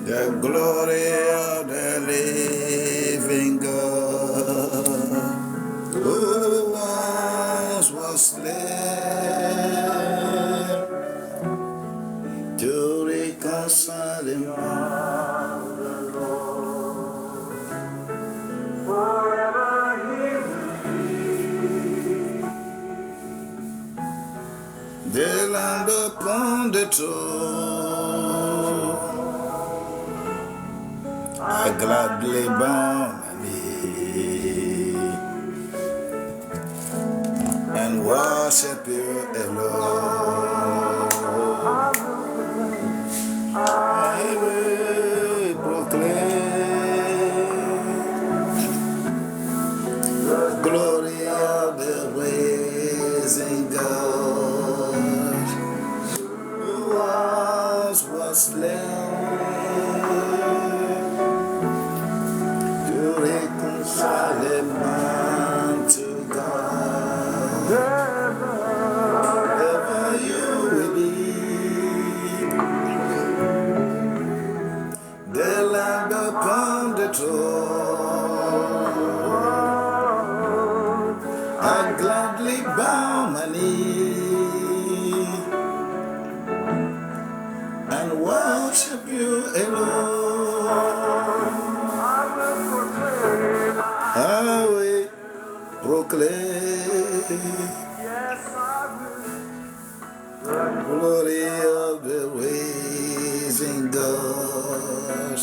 The glory of the living God, who once was slain to reconcile him. The Lamb upon the throne, I gladly bow my knee and worship you alone. I will proclaim the glory of the risen God, who was slain to reconcile a man to God. Wherever you will be, the Lamb upon the throne, I gladly bow my knee and worship you alone. I will proclaim the glory of the risen God,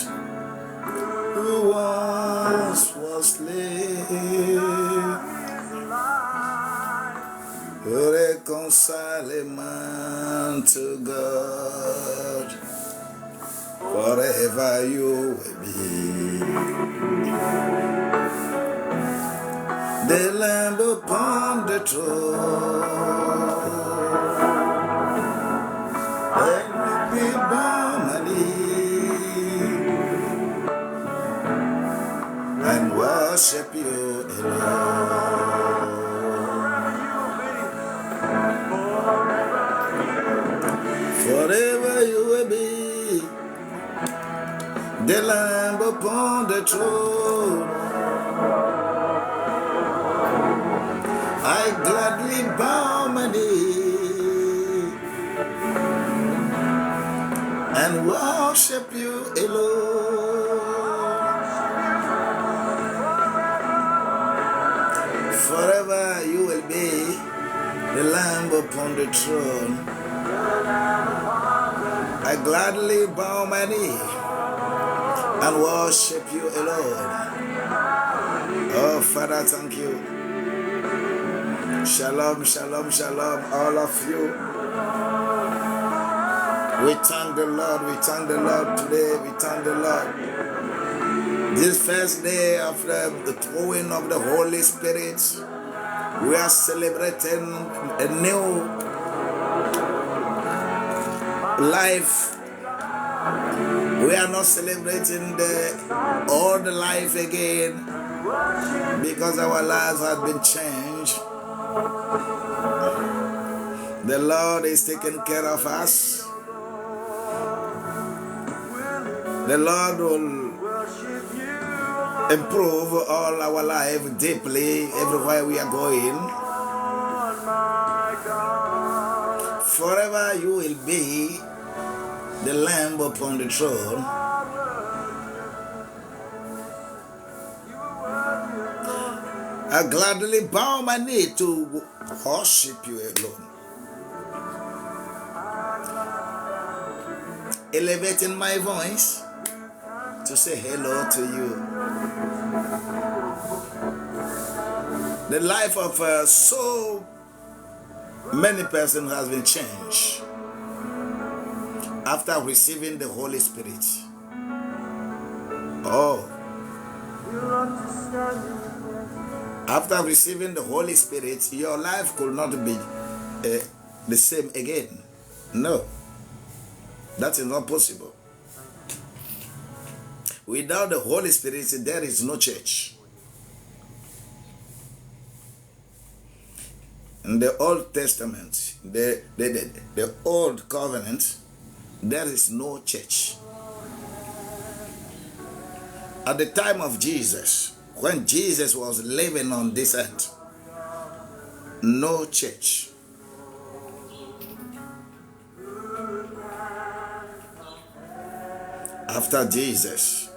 who once was slain to reconcile a man to God. Forever you will be the Lamb upon the throne. Let me bow my knee and worship you alone. Forever you will be the Lamb upon the throne. I gladly bow my knee and worship you alone. Forever you will be the Lamb upon the throne. I gladly bow my knee and worship you alone. Oh, Father, thank you. Shalom, shalom, shalom, all of you. We thank the Lord, we thank the Lord today, we thank the Lord. This first day of the throwing of the Holy Spirit, we are celebrating a new life. We are not celebrating the old life again because our lives have been changed. The Lord is taking care of us. The Lord will improve all our life deeply everywhere we are going. Forever you will be the Lamb upon the throne. I gladly bow my knee to worship you alone. Elevating my voice to say hello to you. The life of so many persons has been changed after receiving the Holy Spirit. Oh, after receiving the Holy Spirit, your life could not be the same again. No, that is not possible. Without the Holy Spirit, there is no church. In the Old Testament, the Old Covenant, there is no church. At the time of Jesus, when Jesus was living on this earth, no church. After Jesus,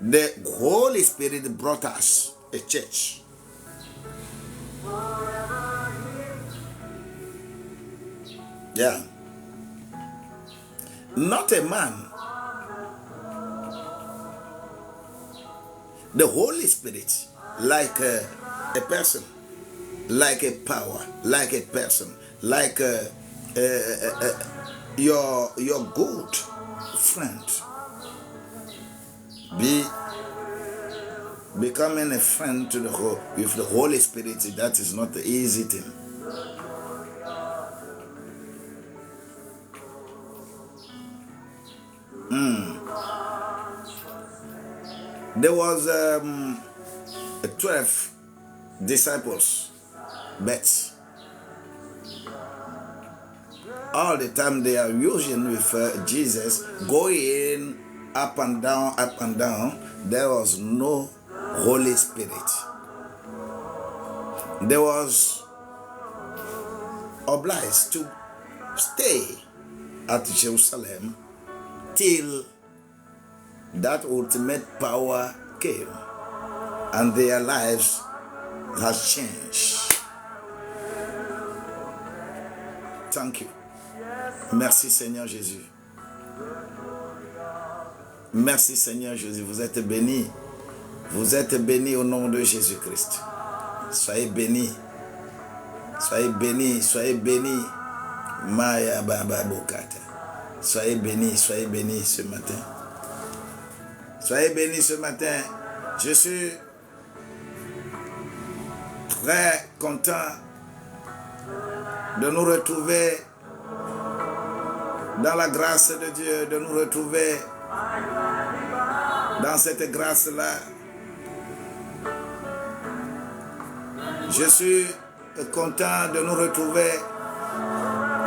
the Holy Spirit brought us a church. Yeah. Not a man. The Holy Spirit, like a person, like a power, like a person, like your good friend. Becoming a friend to with the Holy Spirit, that is not the easy thing. There was 12 disciples, but all the time they are using with Jesus, going up and down, up and down. There was no Holy Spirit. They was obliged to stay at Jerusalem till that ultimate power came and their lives has changed. Thank you. Merci Seigneur Jésus. Merci Seigneur Jésus. Vous êtes bénis. Vous êtes bénis au nom de Jésus-Christ. Soyez bénis. Soyez bénis. Soyez bénis. Maya Baba Bokata. Soyez bénis ce matin. Soyez bénis ce matin. Je suis très content de nous retrouver dans la grâce de Dieu, de nous retrouver dans cette grâce-là. Je suis content de nous retrouver,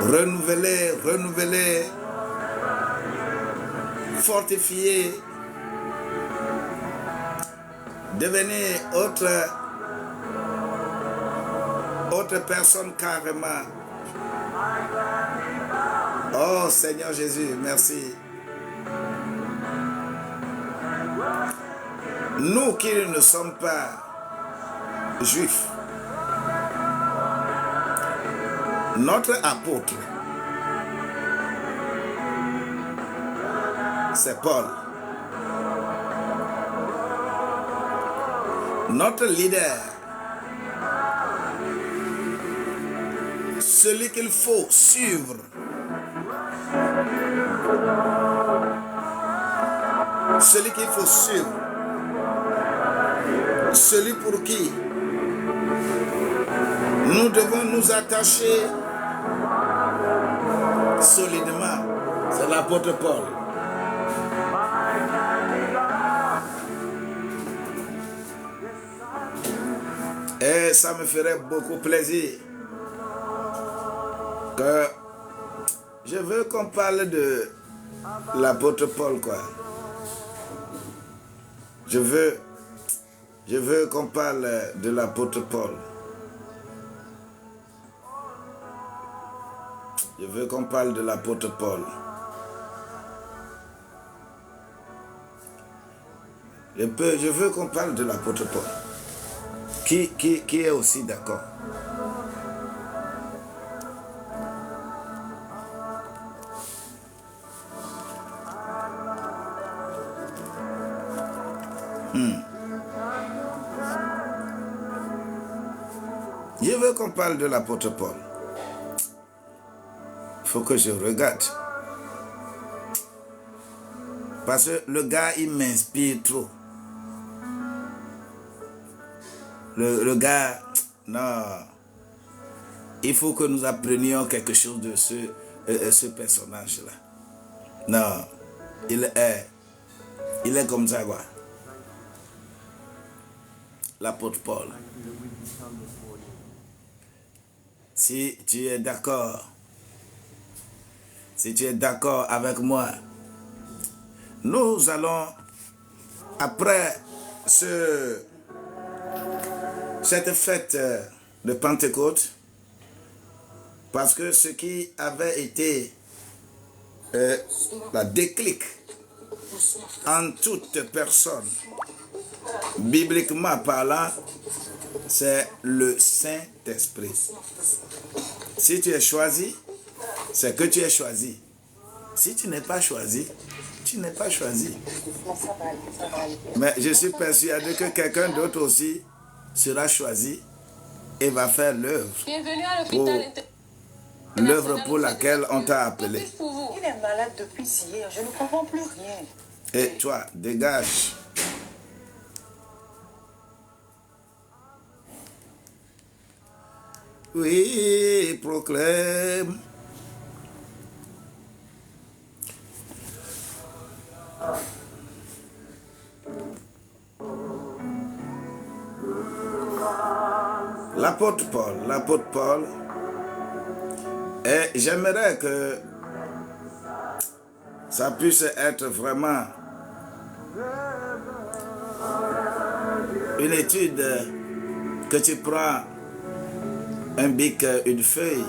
renouveler, fortifier, devenir autre personne carrément. Oh Seigneur Jésus, merci. Nous qui ne sommes pas juifs, notre apôtre, c'est Paul. Notre leader, celui qu'il faut suivre, celui qu'il faut suivre, celui pour qui nous devons nous attacher solidement, c'est l'apôtre Paul. Et ça me ferait beaucoup plaisir que je veux qu'on parle de l'apôtre Paul, quoi. Je veux qu'on parle de l'apôtre Paul. Je veux qu'on parle de l'apôtre Paul. Je veux qu'on parle de l'apôtre Paul. Qui est aussi d'accord? Je veux qu'on parle de l'apôtre Paul. Il faut que je regarde. Parce que le gars, il m'inspire trop. Le gars, non. Il faut que nous apprenions quelque chose de ce personnage-là. Non. Il est comme ça, quoi. L'apôtre Paul. Si tu es d'accord avec moi, Nous allons, après cette fête de Pentecôte, parce que ce qui avait été la déclic en toute personne, bibliquement parlant, c'est le Saint-Esprit. Si tu es choisi, c'est que tu es choisi. Si tu n'es pas choisi, tu n'es pas choisi. Mais je suis persuadé que quelqu'un d'autre aussi sera choisi et va faire l'œuvre. L'œuvre pour laquelle on t'a appelé. Il est malade depuis hier, je ne comprends plus rien. Et toi, dégage. Oui, proclame. L'apôtre Paul, et j'aimerais que ça puisse être vraiment une étude que tu prends un bic, une feuille,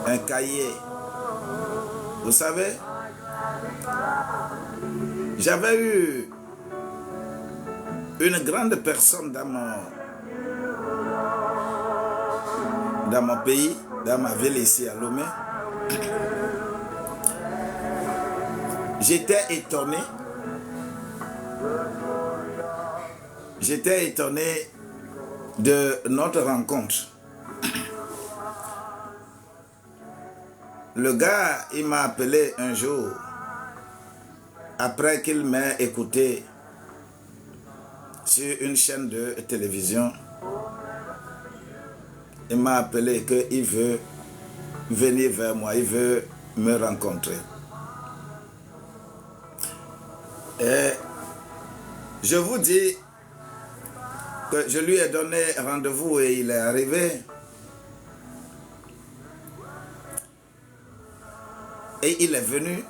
un cahier. Vous savez, j'avais eu une grande personne dans mon pays, dans ma ville ici à Lomé. J'étais étonné de notre rencontre. Le gars, il m'a appelé un jour, après qu'il m'ait écouté sur une chaîne de télévision. Il m'a appelé qu'il veut venir vers moi, il veut me rencontrer. Et je vous dis que je lui ai donné rendez-vous et il est arrivé. Et il est venu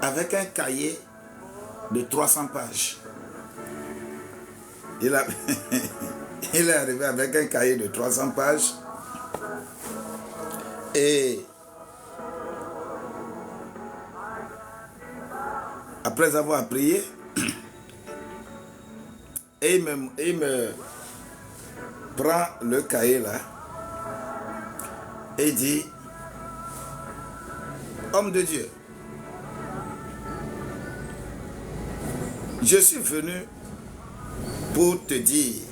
avec un cahier de 300 pages. Il est arrivé avec un cahier de 300 pages. Et après avoir prié, et il me prend le cahier là et dit: homme de Dieu, je suis venu pour te dire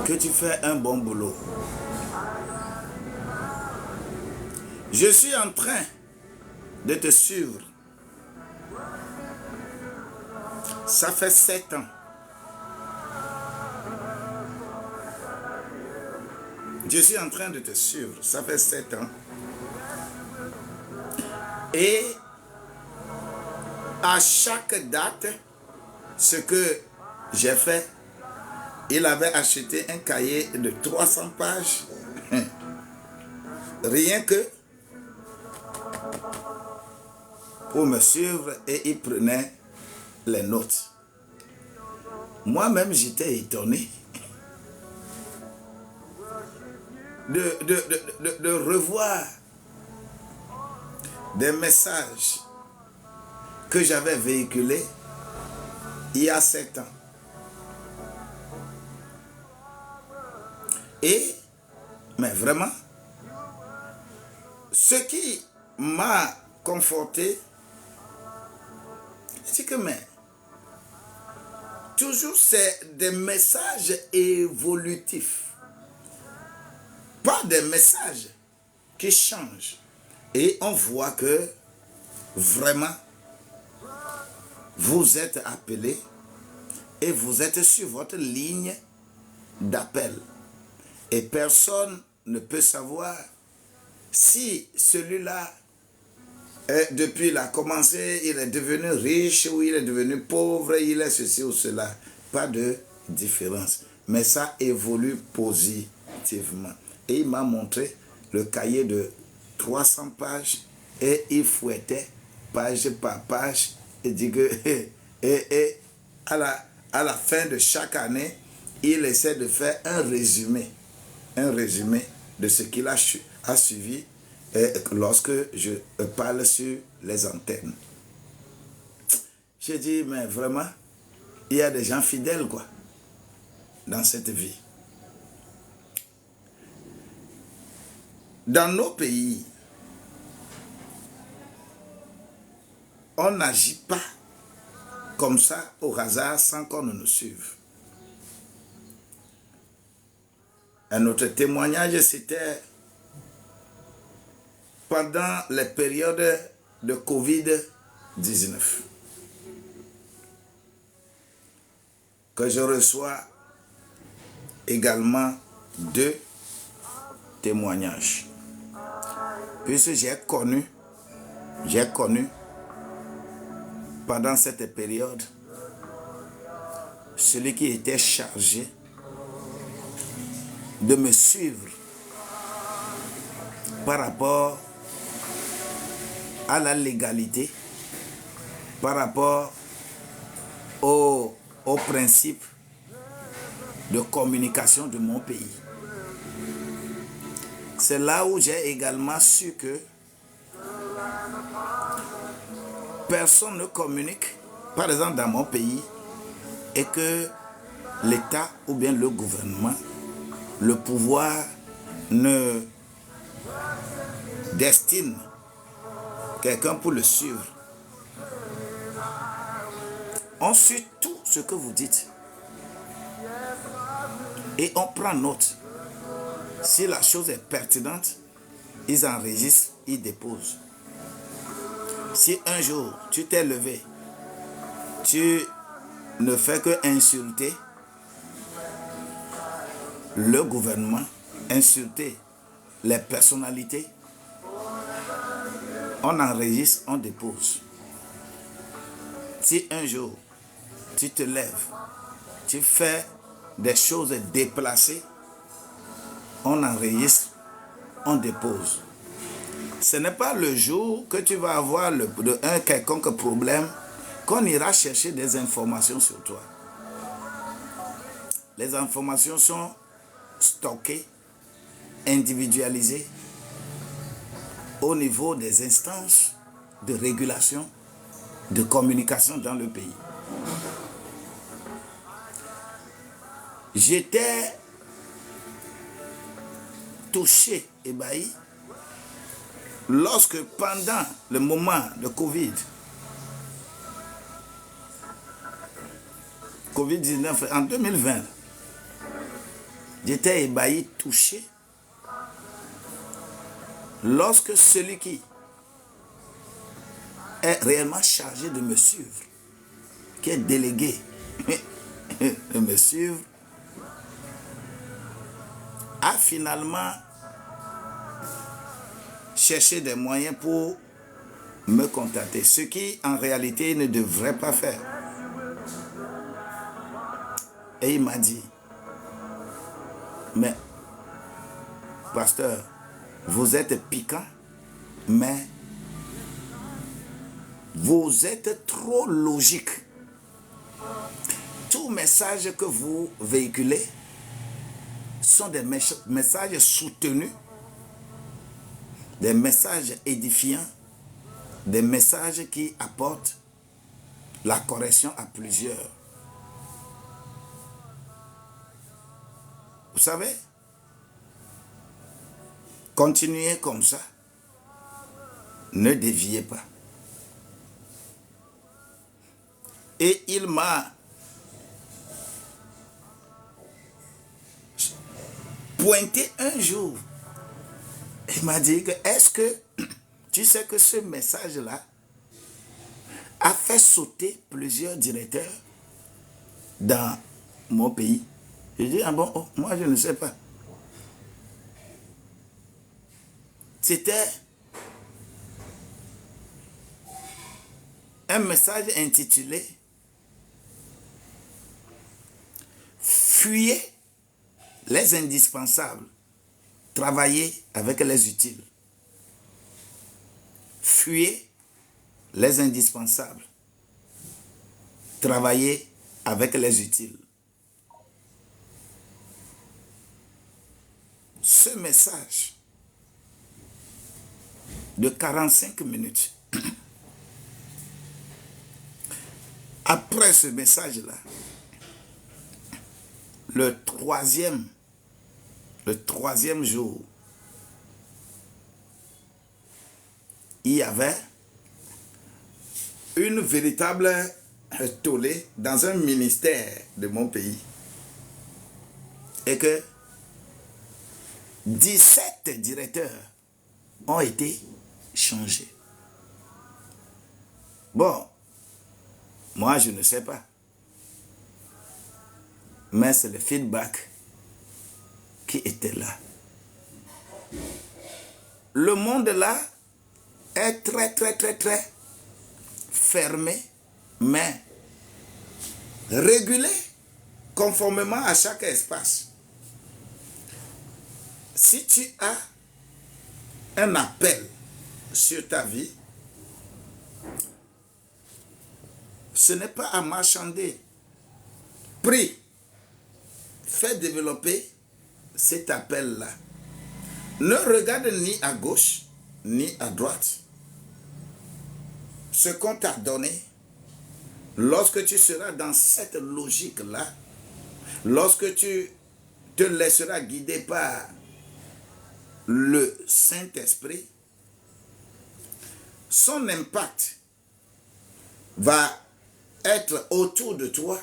que tu fais un bon boulot. Je suis en train de te suivre. Ça fait 7 ans. Je suis en train de te suivre. Ça fait 7 ans. Et à chaque date, ce que j'ai fait, il avait acheté un cahier de 300 pages. Rien que pour me suivre, et il prenait les notes. Moi-même, j'étais étonné de revoir des messages que j'avais véhiculés il y a 7 ans. Mais vraiment, ce qui m'a conforté, c'est que toujours c'est des messages évolutifs. Pas des messages qui changent. Et on voit que vraiment, vous êtes appelés et vous êtes sur votre ligne d'appel. Et personne ne peut savoir si celui-là, depuis il a commencé, il est devenu riche ou il est devenu pauvre, il est ceci ou cela. Pas de différence. Mais ça évolue positivement. Et il m'a montré le cahier de 300 pages et il fouettait page par page et dit que et à la fin de chaque année, il essaie de faire un résumé de ce qu'il a suivi lorsque je parle sur les antennes. J'ai dit, mais vraiment, il y a des gens fidèles, quoi, dans cette vie. Dans nos pays, on n'agit pas comme ça au hasard sans qu'on ne nous suive. Un autre témoignage, c'était pendant les périodes de Covid-19 que je reçois également 2 témoignages. Puisque j'ai connu pendant cette période celui qui était chargé de me suivre par rapport à la légalité, par rapport au principe de communication de mon pays. C'est là où j'ai également su que personne ne communique, par exemple dans mon pays, et que l'État ou bien le gouvernement, le pouvoir ne destine quelqu'un pour le suivre. On suit tout ce que vous dites et on prend note. Si la chose est pertinente, ils enregistrent, ils déposent. Si un jour tu t'es levé, tu ne fais que insulter le gouvernement, insulter les personnalités, on enregistre, on dépose. Si un jour tu te lèves, tu fais des choses déplacées, on enregistre, on dépose. Ce n'est pas le jour que tu vas avoir un quelconque problème qu'on ira chercher des informations sur toi. Les informations sont stockées, individualisées au niveau des instances de régulation, de communication dans le pays. J'étais touché, ébahi, lorsque pendant le moment de Covid-19 en 2020, j'étais ébahi, touché, lorsque celui qui est réellement chargé de me suivre, qui est délégué de me suivre, a finalement cherché des moyens pour me contacter, ce qui en réalité ne devrait pas faire. Et il m'a dit, mais pasteur, vous êtes piquant, mais vous êtes trop logique. Tout message que vous véhiculez sont des messages soutenus, des messages édifiants, des messages qui apportent la correction à plusieurs. Vous savez, continuez comme ça, ne déviez pas. Et il m'a pointé un jour. Il m'a dit que est-ce que tu sais que ce message-là a fait sauter plusieurs directeurs dans mon pays? Je dis, ah bon, oh, moi je ne sais pas. C'était un message intitulé « Fuyez les indispensables, travaillez avec les utiles. » Fuyez les indispensables. Travaillez avec les utiles. Ce message de 45 minutes, après ce message-là, le troisième jour, il y avait une véritable tollée dans un ministère de mon pays. Et que 17 directeurs ont été changés. Bon, moi je ne sais pas. Mais c'est le feedback qui était là. Le monde là est très fermé, mais régulé conformément à chaque espace. Si tu as un appel sur ta vie, ce n'est pas à marchander. Prie, fais développer cet appel-là. Ne regarde ni à gauche, ni à droite. Ce qu'on t'a donné, lorsque tu seras dans cette logique-là, lorsque tu te laisseras guider par le Saint-Esprit, son impact va être autour de toi,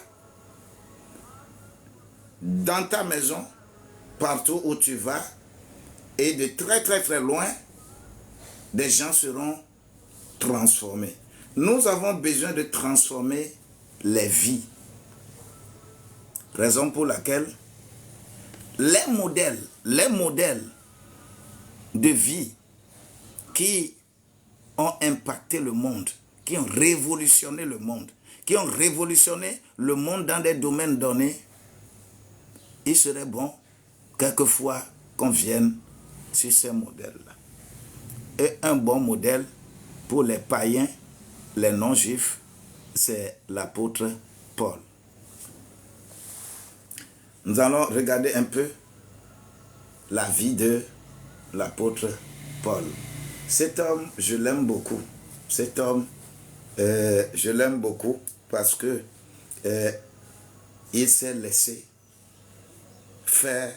dans ta maison, partout où tu vas, et de très loin, des gens seront transformés. Nous avons besoin de transformer les vies. Raison pour laquelle les modèles de vie qui ont impacté le monde, qui ont révolutionné le monde, dans des domaines donnés, il serait bon quelquefois qu'on vienne sur ces modèles-là. Et un bon modèle pour les païens, les non-juifs, c'est l'apôtre Paul. Nous allons regarder un peu la vie de l'apôtre Paul. Cet homme, je l'aime beaucoup. Cet homme, je l'aime beaucoup parce que il s'est laissé faire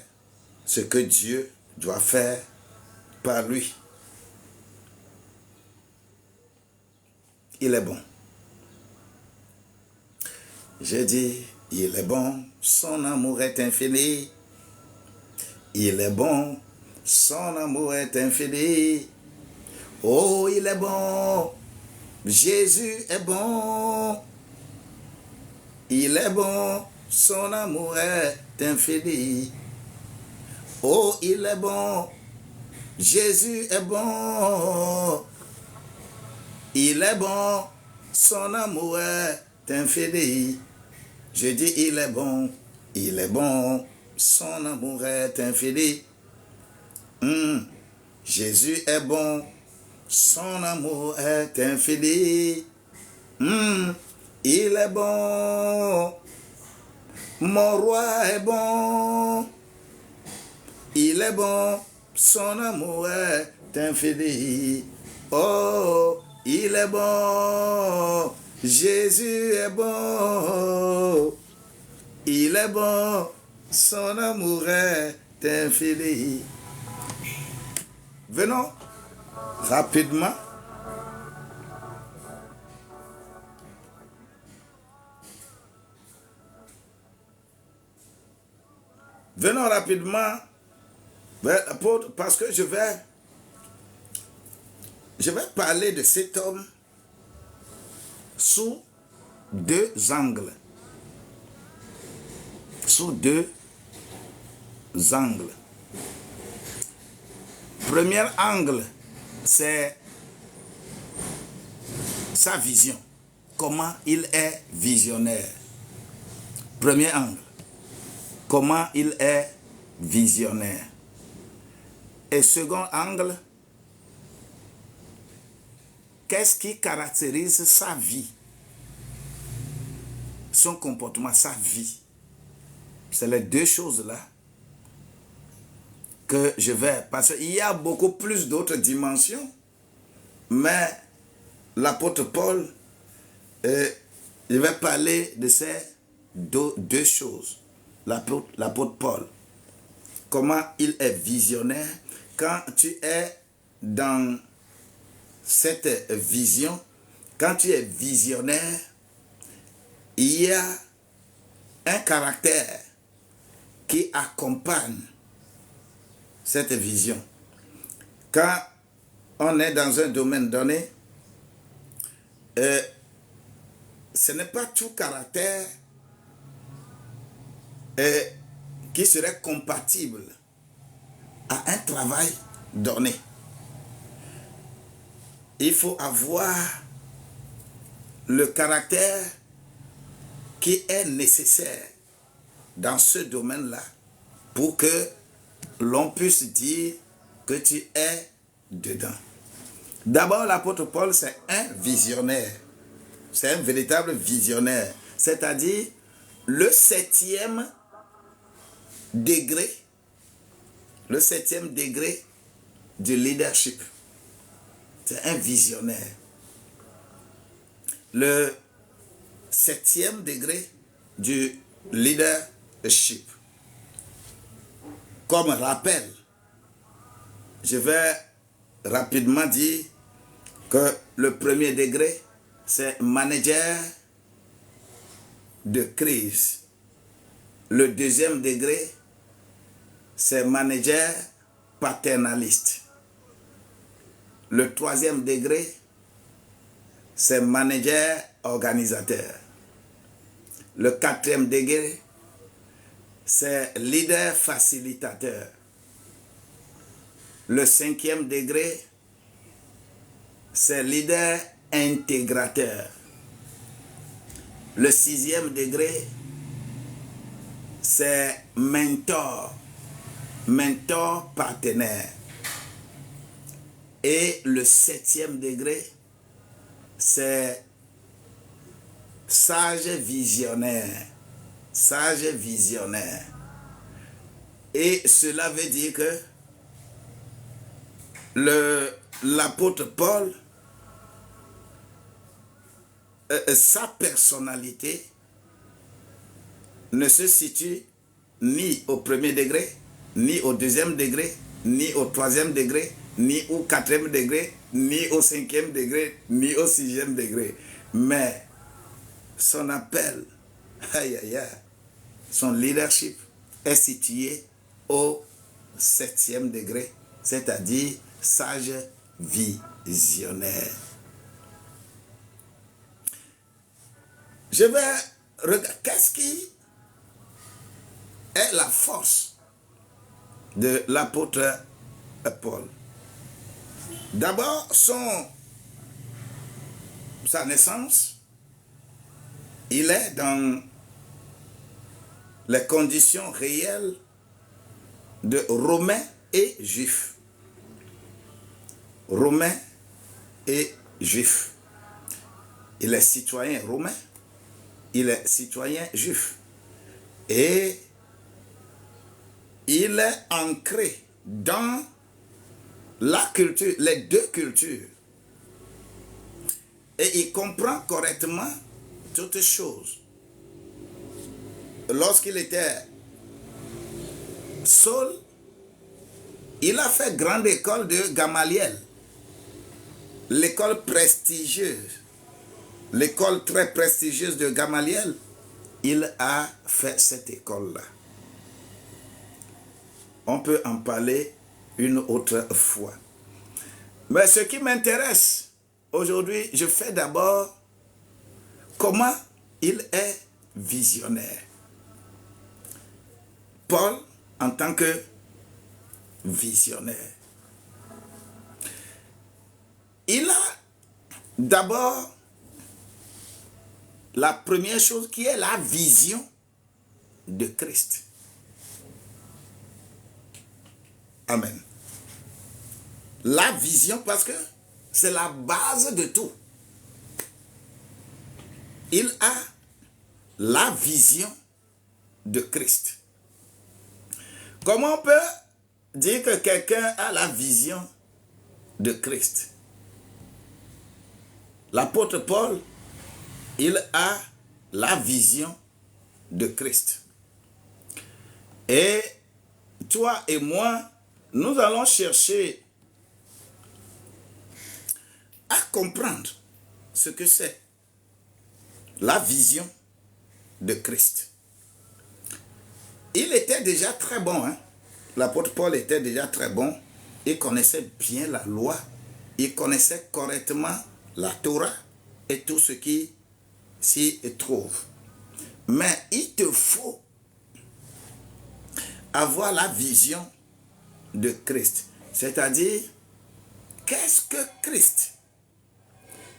ce que Dieu doit faire par lui. Il est bon. J'ai dit, il est bon, son amour est infini. Il est bon, son amour est infini. Oh, il est bon, Jésus est bon. Il est bon, son amour est infini. Oh, il est bon, Jésus est bon. Il est bon, son amour est infini. Je dis, il est bon, son amour est infini. Jésus est bon, son amour est infini. Il est bon, mon roi est bon. Il est bon, son amour est infini. Oh, il est bon, Jésus est bon. Il est bon, son amour est infini. Venons rapidement. Venons rapidement, parce que je vais parler de cet homme sous deux angles. Premier angle, c'est sa vision. Comment il est visionnaire. Premier angle. Comment il est visionnaire. Et second angle, qu'est-ce qui caractérise sa vie, son comportement, sa vie. C'est les deux choses-là que je vais... Parce qu'il y a beaucoup plus d'autres dimensions, mais l'apôtre Paul, je vais parler de ces deux choses. L'apôtre Paul, comment il est visionnaire. Quand tu es dans cette vision, quand tu es visionnaire, il y a un caractère qui accompagne cette vision. Quand on est dans un domaine donné, ce n'est pas tout caractère qui serait compatible à un travail donné. Il faut avoir le caractère qui est nécessaire dans ce domaine-là pour que l'on puisse dire que tu es dedans. D'abord, l'apôtre Paul, c'est un visionnaire. C'est un véritable visionnaire. C'est-à-dire le 7e degré, le 7e degré du leadership. C'est un visionnaire. Le 7e degré du leadership. Comme rappel, je vais rapidement dire que le premier degré, c'est manager de crise. Le deuxième degré, c'est manager paternaliste. Le troisième degré, c'est manager organisateur. Le 4e degré, c'est leader facilitateur. Le 5e degré, c'est leader intégrateur. Le 6e degré, c'est mentor partenaire. Et le 7e degré, c'est sage visionnaire. Et cela veut dire que l'apôtre Paul, sa personnalité ne se situe ni au premier degré, ni au deuxième degré, ni au troisième degré, ni au 4e degré, ni au 5e degré, ni au 6e degré. Mais son appel, son leadership est situé au 7e degré, c'est-à-dire sage visionnaire. Je vais regarder qu'est-ce qui est la force de l'apôtre Paul. D'abord, sa naissance, il est dans les conditions réelles de Romains et Juifs. Romains et Juifs. Il est citoyen romain, il est citoyen juif. Et il est ancré dans la culture, les deux cultures. Et il comprend correctement toutes choses. Lorsqu'il était Saul, il a fait grande école de Gamaliel. L'école prestigieuse, l'école très prestigieuse de Gamaliel, il a fait cette école-là. On peut en parler une autre fois. Mais ce qui m'intéresse aujourd'hui, je fais d'abord comment il est visionnaire. Paul, en tant que visionnaire, il a d'abord la première chose qui est la vision de Christ. Amen. La vision, parce que c'est la base de tout. Il a la vision de Christ. Comment on peut dire que quelqu'un a la vision de Christ? L'apôtre Paul, il a la vision de Christ. Et toi et moi, nous allons chercher à comprendre ce que c'est la vision de Christ. Il était déjà très bon, hein? L'apôtre Paul était déjà très bon. Il connaissait bien la loi. Il connaissait correctement la Torah et tout ce qui s'y trouve. Mais il te faut avoir la vision de Christ. C'est-à-dire, qu'est-ce que Christ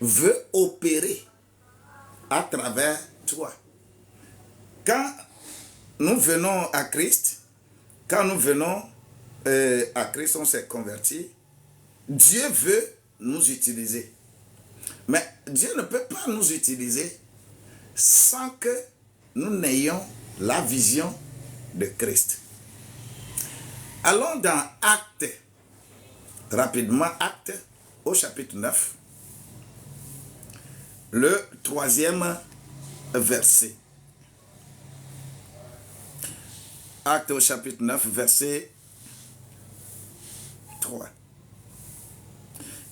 veut opérer à travers toi? Quand nous venons à Christ, à Christ, on s'est converti, Dieu veut nous utiliser. Mais Dieu ne peut pas nous utiliser sans que nous n'ayons la vision de Christ. Allons dans Actes, rapidement, Actes au chapitre 9, le 3e verset. Actes au chapitre 9, verset 3.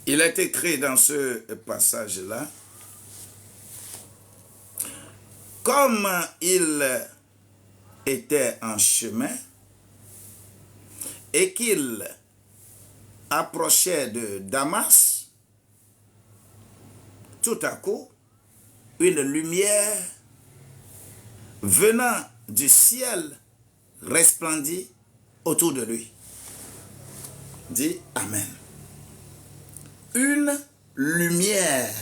Il est écrit dans ce passage-là, comme il était en chemin et qu'il approchait de Damas, tout à coup, une lumière venant du ciel resplendit autour de lui. Dis Amen. Une lumière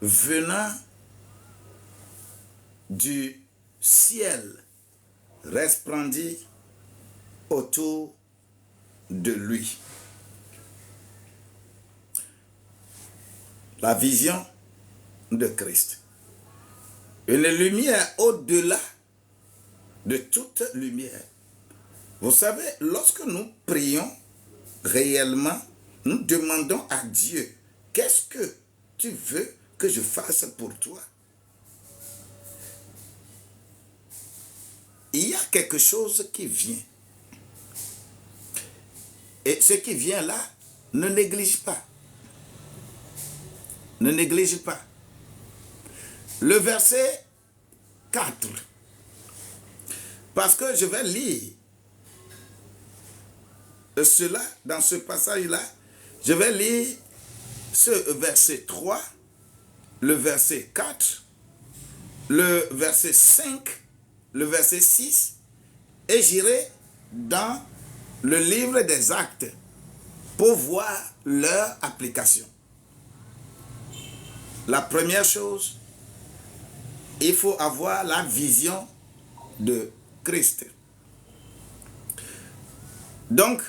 venant du ciel resplendit autour de lui. La vision de Christ. Une lumière au-delà de toute lumière. Vous savez, lorsque nous prions réellement, nous demandons à Dieu, qu'est-ce que tu veux que je fasse pour toi? Il y a quelque chose qui vient. Et ce qui vient là, ne néglige pas. Ne néglige pas. Le verset 4. Parce que je vais lire cela dans ce passage-là. Je vais lire ce verset 3, le verset 4, le verset 5, le verset 6, et j'irai dans le livre des Actes pour voir leur application. La première chose, il faut avoir la vision de Christ. Donc,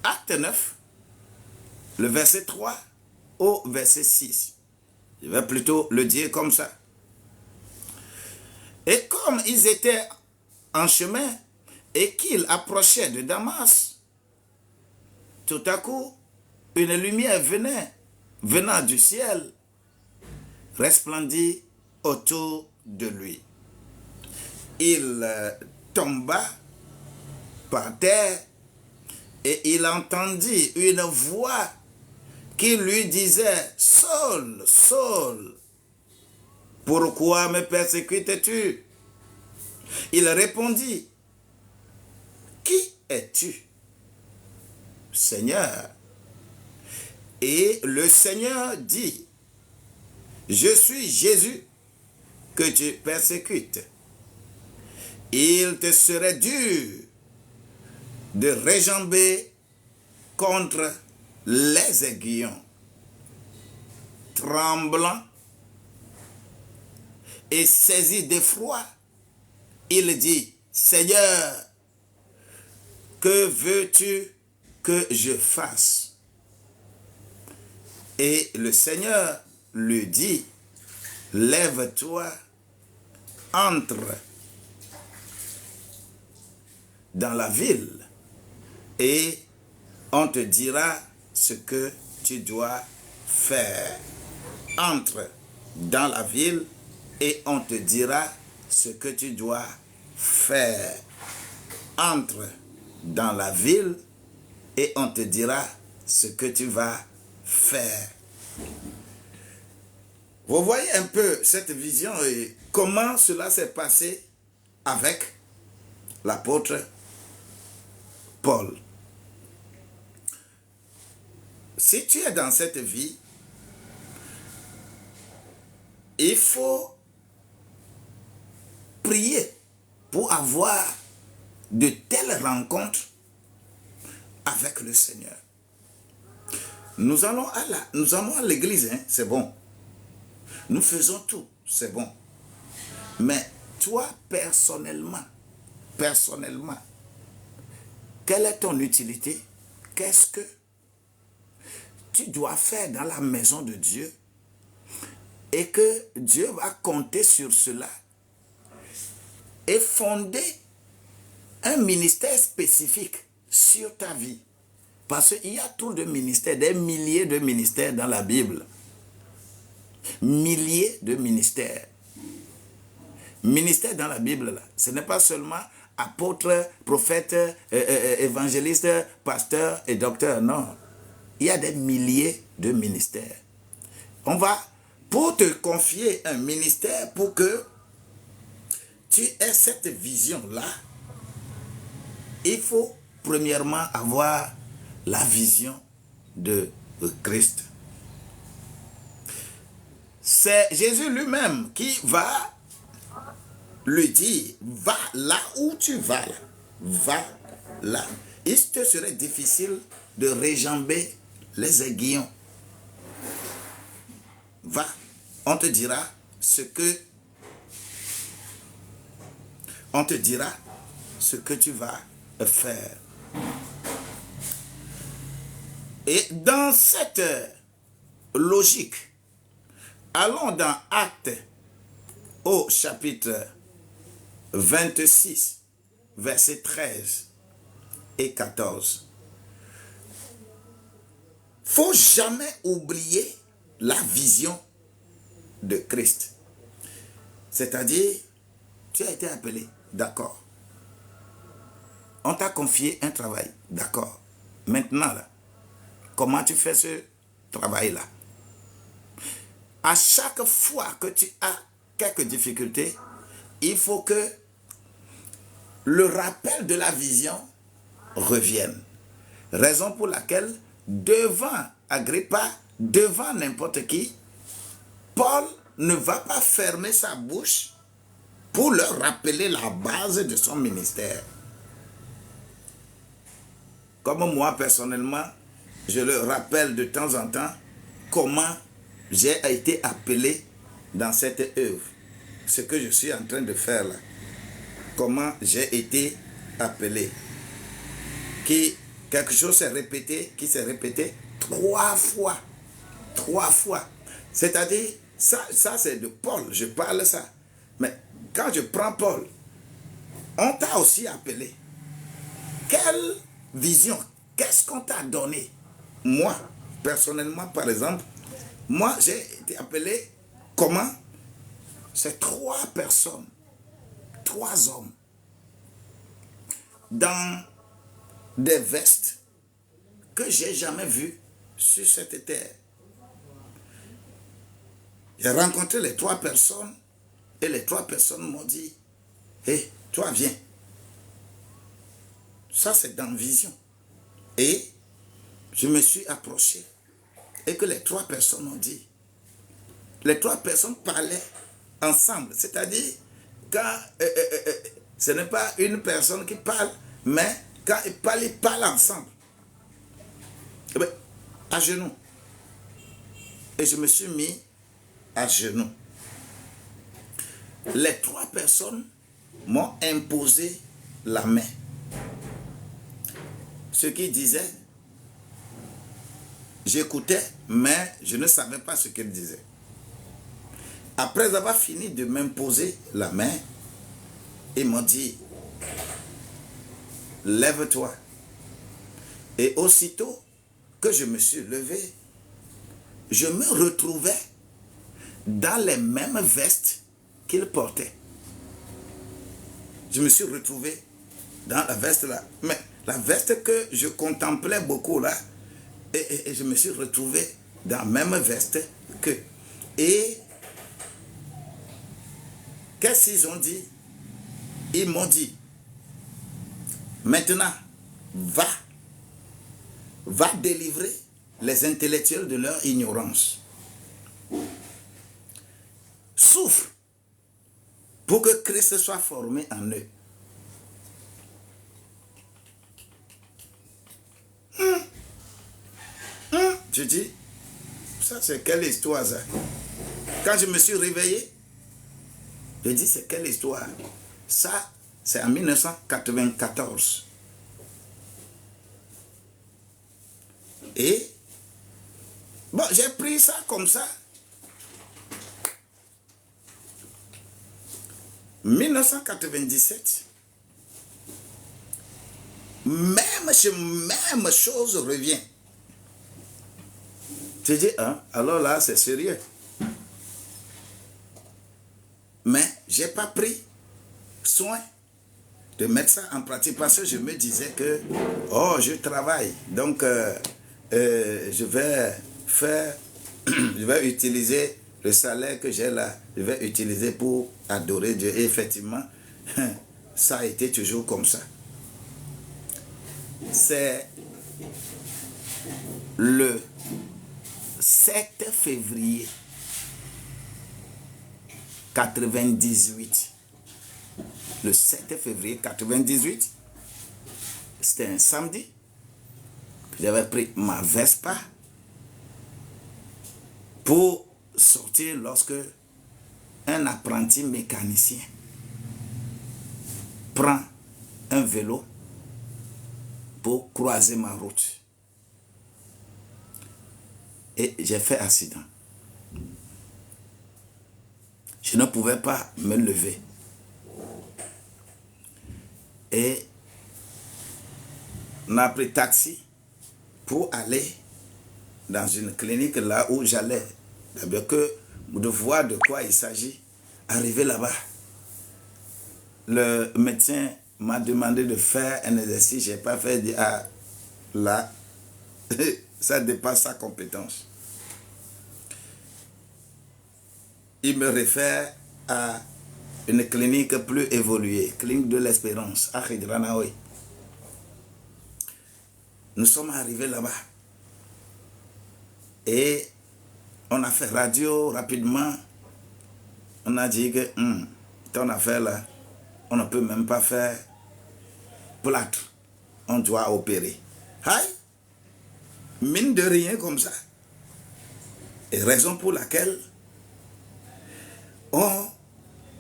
Acte 9, le verset 3 au verset 6. Je vais plutôt le dire comme ça. Et comme ils étaient en chemin et qu'ils approchaient de Damas, tout à coup, une lumière venant du ciel, resplendit autour de lui. Il tomba par terre et il entendit une voix qui lui disait, « Saul, Saul, pourquoi me persécutes-tu » Il répondit, « Qui es-tu, Seigneur ?» Et le Seigneur dit, « Je suis Jésus que tu persécutes. Il te serait dur de réjamber contre les aiguillons. » Tremblant et saisi d'effroi, il dit, « Seigneur, que veux-tu que je fasse? Et le Seigneur lui dit, lève-toi, entre dans la ville et on te dira ce que tu dois faire. Entre dans la ville et on te dira ce que tu dois faire. Entre dans la ville et on te dira ce que tu vas faire. Vous voyez un peu cette vision et comment cela s'est passé avec l'apôtre Paul. Si tu es dans cette vie, il faut prier pour avoir de telles rencontres avec le Seigneur. Nous allons à l'église, hein, c'est bon. Nous faisons tout, c'est bon. Mais toi, personnellement, quelle est ton utilité? Qu'est-ce que tu dois faire dans la maison de Dieu? Et que Dieu va compter sur cela et fonder un ministère spécifique sur ta vie. Parce qu'il y a trop de ministères, des milliers de ministères dans la Bible. Milliers de ministères. Ministère dans la Bible, là, ce n'est pas seulement apôtre, prophète, évangéliste, pasteur et docteur, non. Il y a des milliers de ministères. Pour te confier un ministère, pour que tu aies cette vision-là, il faut premièrement avoir la vision de Christ. C'est Jésus lui-même qui va lui dire, va là où tu vas, là. Va là. Il te serait difficile de réjamber les aiguillons. Va, on te dira ce que tu vas faire. Et dans cette logique, allons dans Actes au chapitre 26, versets 13 et 14. Faut jamais oublier la vision de Christ. C'est-à-dire, tu as été appelé, d'accord. On t'a confié un travail, d'accord. Maintenant, là, comment tu fais ce travail-là? À chaque fois que tu as quelques difficultés, il faut que le rappel de la vision revienne. Raison pour laquelle, devant Agrippa, devant n'importe qui, Paul ne va pas fermer sa bouche pour leur rappeler la base de son ministère. Comme moi, personnellement, je leur rappelle de temps en temps comment j'ai été appelé dans cette œuvre. Ce que je suis en train de faire là. Comment j'ai été appelé. Quelque chose s'est répété, qui s'est répété 3 fois. 3 fois. C'est-à-dire, ça c'est de Paul, je parle ça. Mais quand je prends Paul, on t'a aussi appelé. Quelle vision? Qu'est-ce qu'on t'a donné? Moi, personnellement, par exemple, moi j'ai été appelé comment? C'est 3 personnes, 3 hommes, dans des vestes que j'ai jamais vues sur cette terre. J'ai rencontré les 3 personnes et les 3 personnes m'ont dit, hé, toi viens. Ça c'est dans vision. Et je me suis approché et que les 3 personnes ont dit, les 3 personnes parlaient ensemble, c'est-à-dire quand ce n'est pas une personne qui parle, mais quand ils parlent ensemble. Et bien, à genoux. Et je me suis mis à genoux. Les 3 personnes m'ont imposé la main. ce qu'il disait. J'écoutais, mais je ne savais pas ce qu'il disait. Après avoir fini de m'imposer la main, ils m'ont dit, lève-toi. Et aussitôt que je me suis levé, je me retrouvais dans les mêmes vestes qu'il portait. Je me suis retrouvé dans la veste là. Mais la veste que je contemplais beaucoup là, et je me suis retrouvé dans la même veste que. Et qu'est-ce qu'ils ont dit? Ils m'ont dit, maintenant, va délivrer les intellectuels de leur ignorance. Souffre pour que Christ soit formé en eux. Je dis, ça c'est quelle histoire ça? Quand je me suis réveillé, je dis c'est quelle histoire? Ça, c'est en 1994. Et, bon, j'ai pris ça comme ça. 1997, même chose revient. Tu dis, hein, alors là, c'est sérieux. Mais je n'ai pas pris soin de mettre ça en pratique parce que je me disais que, oh, je travaille, donc je vais faire, je vais utiliser le salaire que j'ai là, je vais utiliser pour adorer Dieu. Et effectivement, ça a été toujours comme ça. C'est le 7 février 98. Le 7 février 98, c'était un samedi. J'avais pris ma Vespa pour sortir lorsque un apprenti mécanicien prend un vélo pour croiser ma route. Et j'ai fait accident. Je ne pouvais pas me lever. Et on a pris taxi pour aller dans une clinique là où j'allais. D'abord que de voir de quoi il s'agit. Arrivé là-bas, le médecin m'a demandé de faire un exercice. Je n'ai pas fait. Dit, ah, là, ça dépasse sa compétence. Il me réfère à une clinique plus évoluée, clinique de l'Espérance, à Hidranaoui. Nous sommes arrivés là-bas et on a fait radio rapidement. On a dit que ton affaire là, on ne peut même pas faire plâtre. On doit opérer. Aïe, mine de rien comme ça. Et raison pour laquelle on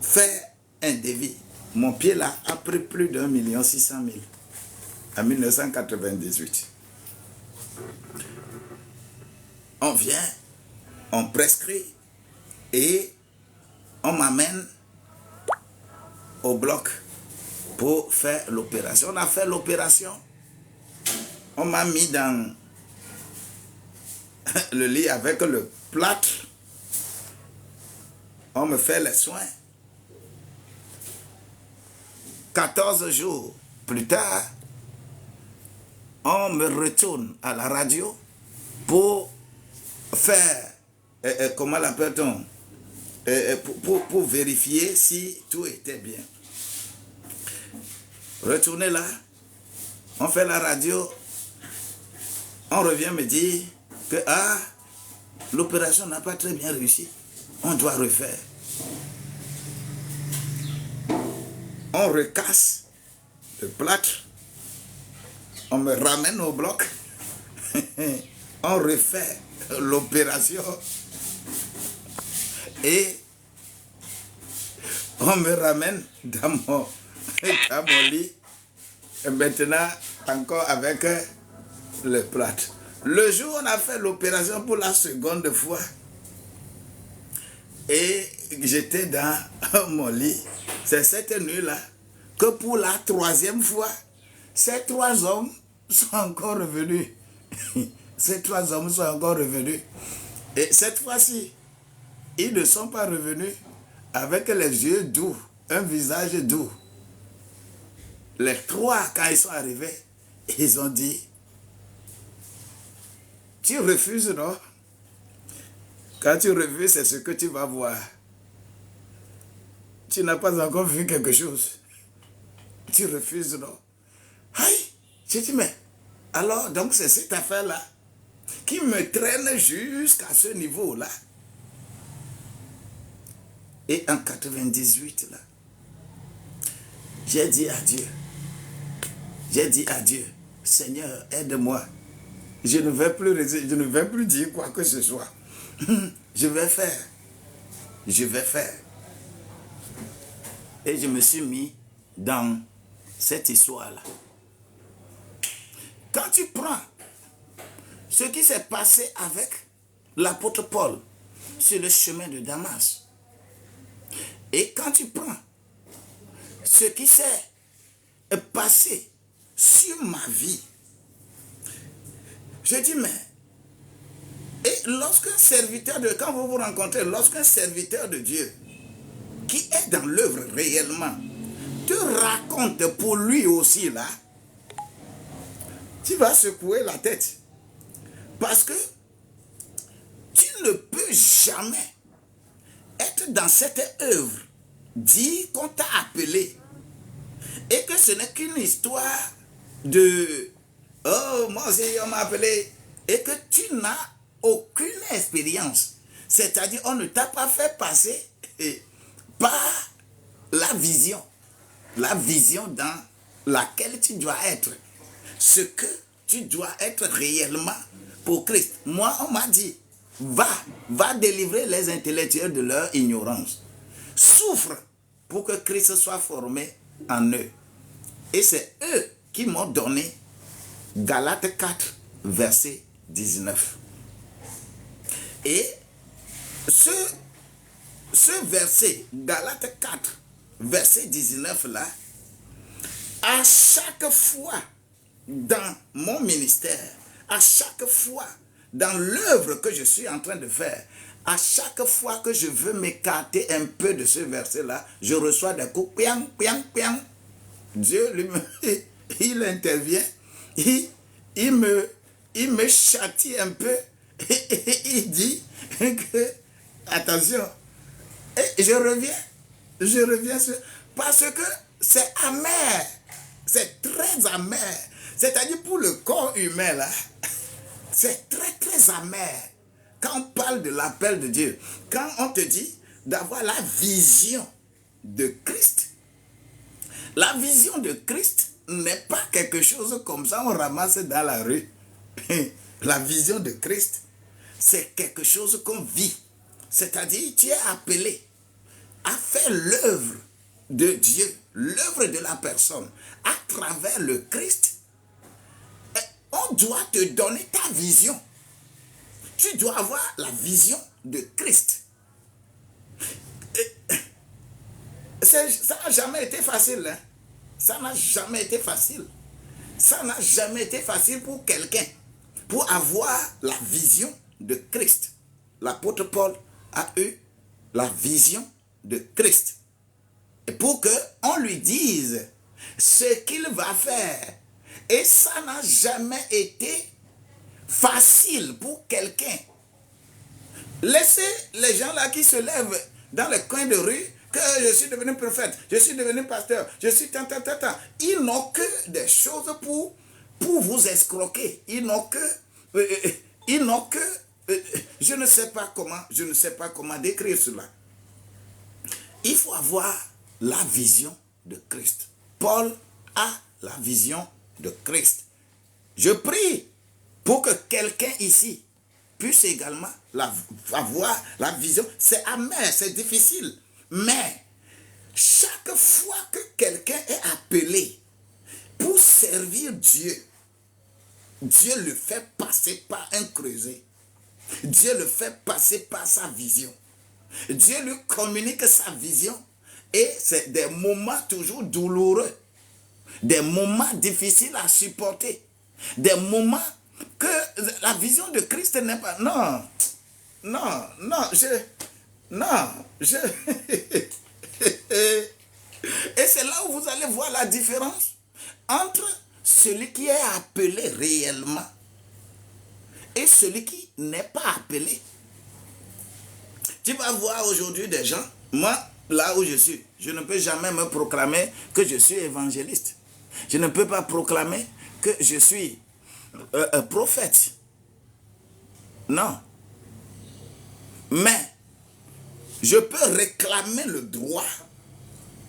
fait un devis. Mon pied là a pris plus d'1 600 000 en 1998. On vient, on prescrit et on m'amène au bloc pour faire l'opération. On a fait l'opération. On m'a mis dans le lit avec le plâtre. On me fait les soins. 14 jours plus tard, on me retourne à la radio pour faire, comment l'appelle-t-on, pour vérifier si tout était bien. Retourner là, on fait la radio, on revient me dire que l'opération n'a pas très bien réussi. On doit refaire. On recasse le plâtre. On me ramène au bloc. On refait l'opération. Et on me ramène dans mon lit. Et maintenant, encore avec le plâtre. Le jour où on a fait l'opération pour la seconde fois, et j'étais dans mon lit, c'est cette nuit-là que pour la troisième fois, ces trois hommes sont encore revenus. Ces trois hommes sont encore revenus. Et cette fois-ci, ils ne sont pas revenus avec les yeux doux, un visage doux. Les trois, quand ils sont arrivés, ils ont dit, tu refuses, non? Quand tu refuses, c'est ce que tu vas voir. Tu n'as pas encore vu quelque chose. Tu refuses, non? Aïe! J'ai dit, mais alors, donc c'est cette affaire-là qui me traîne jusqu'à ce niveau-là. Et en 98, là, j'ai dit à Dieu, Seigneur, aide-moi. Je ne vais plus dire quoi que ce soit. Je vais faire. Et je me suis mis dans cette histoire-là. Quand tu prends ce qui s'est passé avec l'apôtre Paul sur le chemin de Damas, et quand tu prends ce qui s'est passé sur ma vie, je dis, mais, et lorsqu'un serviteur de, quand vous vous rencontrez, lorsqu'un serviteur de Dieu, qui est dans l'œuvre réellement, te raconte pour lui aussi là, tu vas secouer la tête. Parce que tu ne peux jamais être dans cette œuvre, dire qu'on t'a appelé, et que ce n'est qu'une histoire de « Oh, moi aussi on m'a appelé », et que tu n'as aucune expérience. C'est-à-dire on ne t'a pas fait passer par la vision dans laquelle tu dois être, ce que tu dois être réellement pour Christ. Moi, on m'a dit, va délivrer les intellectuels de leur ignorance. Souffre pour que Christ soit formé en eux. Et c'est eux qui m'ont donné Galates 4, verset 19. Et ce verset, Galates 4, verset 19 là, à chaque fois dans mon ministère, à chaque fois dans l'œuvre que je suis en train de faire, à chaque fois que je veux m'écarter un peu de ce verset-là, je reçois des coups, piang, piang, piang. Dieu, lui, il intervient, il me châtie un peu, et il dit que, attention, et je reviens parce que c'est amer, c'est très amer. C'est-à-dire pour le corps humain là, c'est très très amer. Quand on parle de l'appel de Dieu, quand on te dit d'avoir la vision de Christ, la vision de Christ n'est pas quelque chose comme ça on ramasse dans la rue. La vision de Christ, c'est quelque chose qu'on vit. C'est-à-dire tu es appelé à faire l'œuvre de Dieu, l'œuvre de la personne, à travers le Christ. On doit te donner ta vision. Tu dois avoir la vision de Christ. Ça n'a jamais été facile. Hein? Ça n'a jamais été facile. Ça n'a jamais été facile pour quelqu'un pour avoir la vision de Christ. L'apôtre Paul a eu la vision de Christ. Et pour qu'on lui dise ce qu'il va faire. Et ça n'a jamais été facile pour quelqu'un. Laissez les gens là qui se lèvent dans les coins de rue, que je suis devenu prophète, je suis devenu pasteur, je suis tant. Ils n'ont que des choses pour vous escroquer. Ils n'ont que je ne sais pas comment décrire cela. Il faut avoir la vision de Christ. Paul a la vision de Christ. Je prie pour que quelqu'un ici puisse également avoir la vision. C'est amer, c'est difficile. Mais chaque fois que quelqu'un est appelé pour servir Dieu, Dieu le fait passer par un creuset. Dieu le fait passer par sa vision. Dieu lui communique sa vision. Et c'est des moments toujours douloureux. Des moments difficiles à supporter. Des moments que la vision de Christ n'est pas... Non, Et c'est là où vous allez voir la différence entre celui qui est appelé réellement et celui qui n'est pas appelé. Tu vas voir aujourd'hui des gens, moi, là où je suis, je ne peux jamais me proclamer que je suis évangéliste. Je ne peux pas proclamer que je suis prophète. Non. Mais je peux réclamer le droit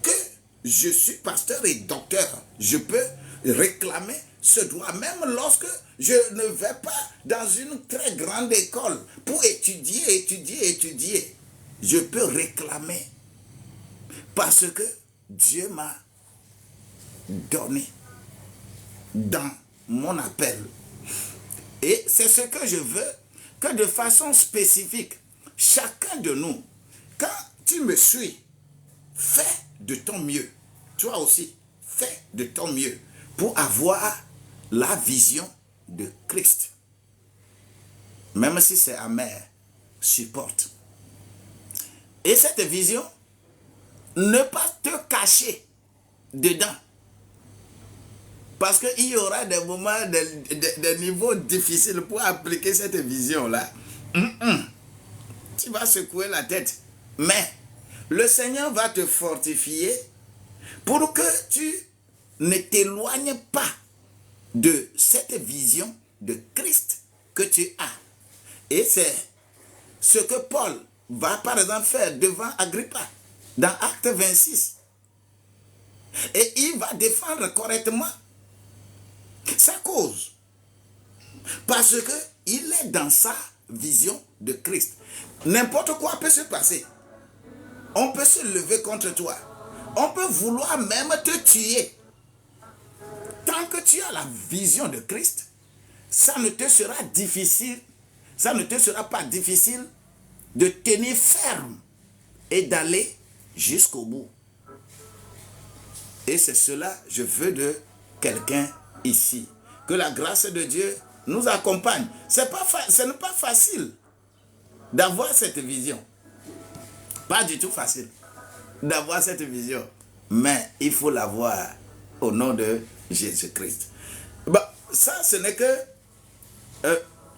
que je suis pasteur et docteur. Je peux réclamer ce droit, même lorsque je ne vais pas dans une très grande école pour étudier. Je peux réclamer parce que Dieu m'a donné dans mon appel. Et c'est ce que je veux, que de façon spécifique, chacun de nous, quand tu me suis, fais de ton mieux. Toi aussi, fais de ton mieux pour avoir la vision de Christ. Même si c'est amer, supporte. Et cette vision, ne pas te cacher dedans. Parce qu'il y aura des moments, des niveaux difficiles pour appliquer cette vision-là. Tu vas secouer la tête. Mais le Seigneur va te fortifier pour que tu ne t'éloignes pas de cette vision de Christ que tu as. Et c'est ce que Paul va par exemple faire devant Agrippa dans Acte 26. Et il va défendre correctement sa cause. Parce qu'il est dans sa vision de Christ. N'importe quoi peut se passer. On peut se lever contre toi. On peut vouloir même te tuer. Tant que tu as la vision de Christ, ça ne te sera difficile, ça ne te sera pas difficile de tenir ferme et d'aller jusqu'au bout. Et c'est cela que je veux de quelqu'un ici. Que la grâce de Dieu nous accompagne. Ce n'est pas facile d'avoir cette vision. Pas du tout facile d'avoir cette vision. Mais il faut l'avoir au nom de Jésus-Christ. Bon, ça, ce n'est que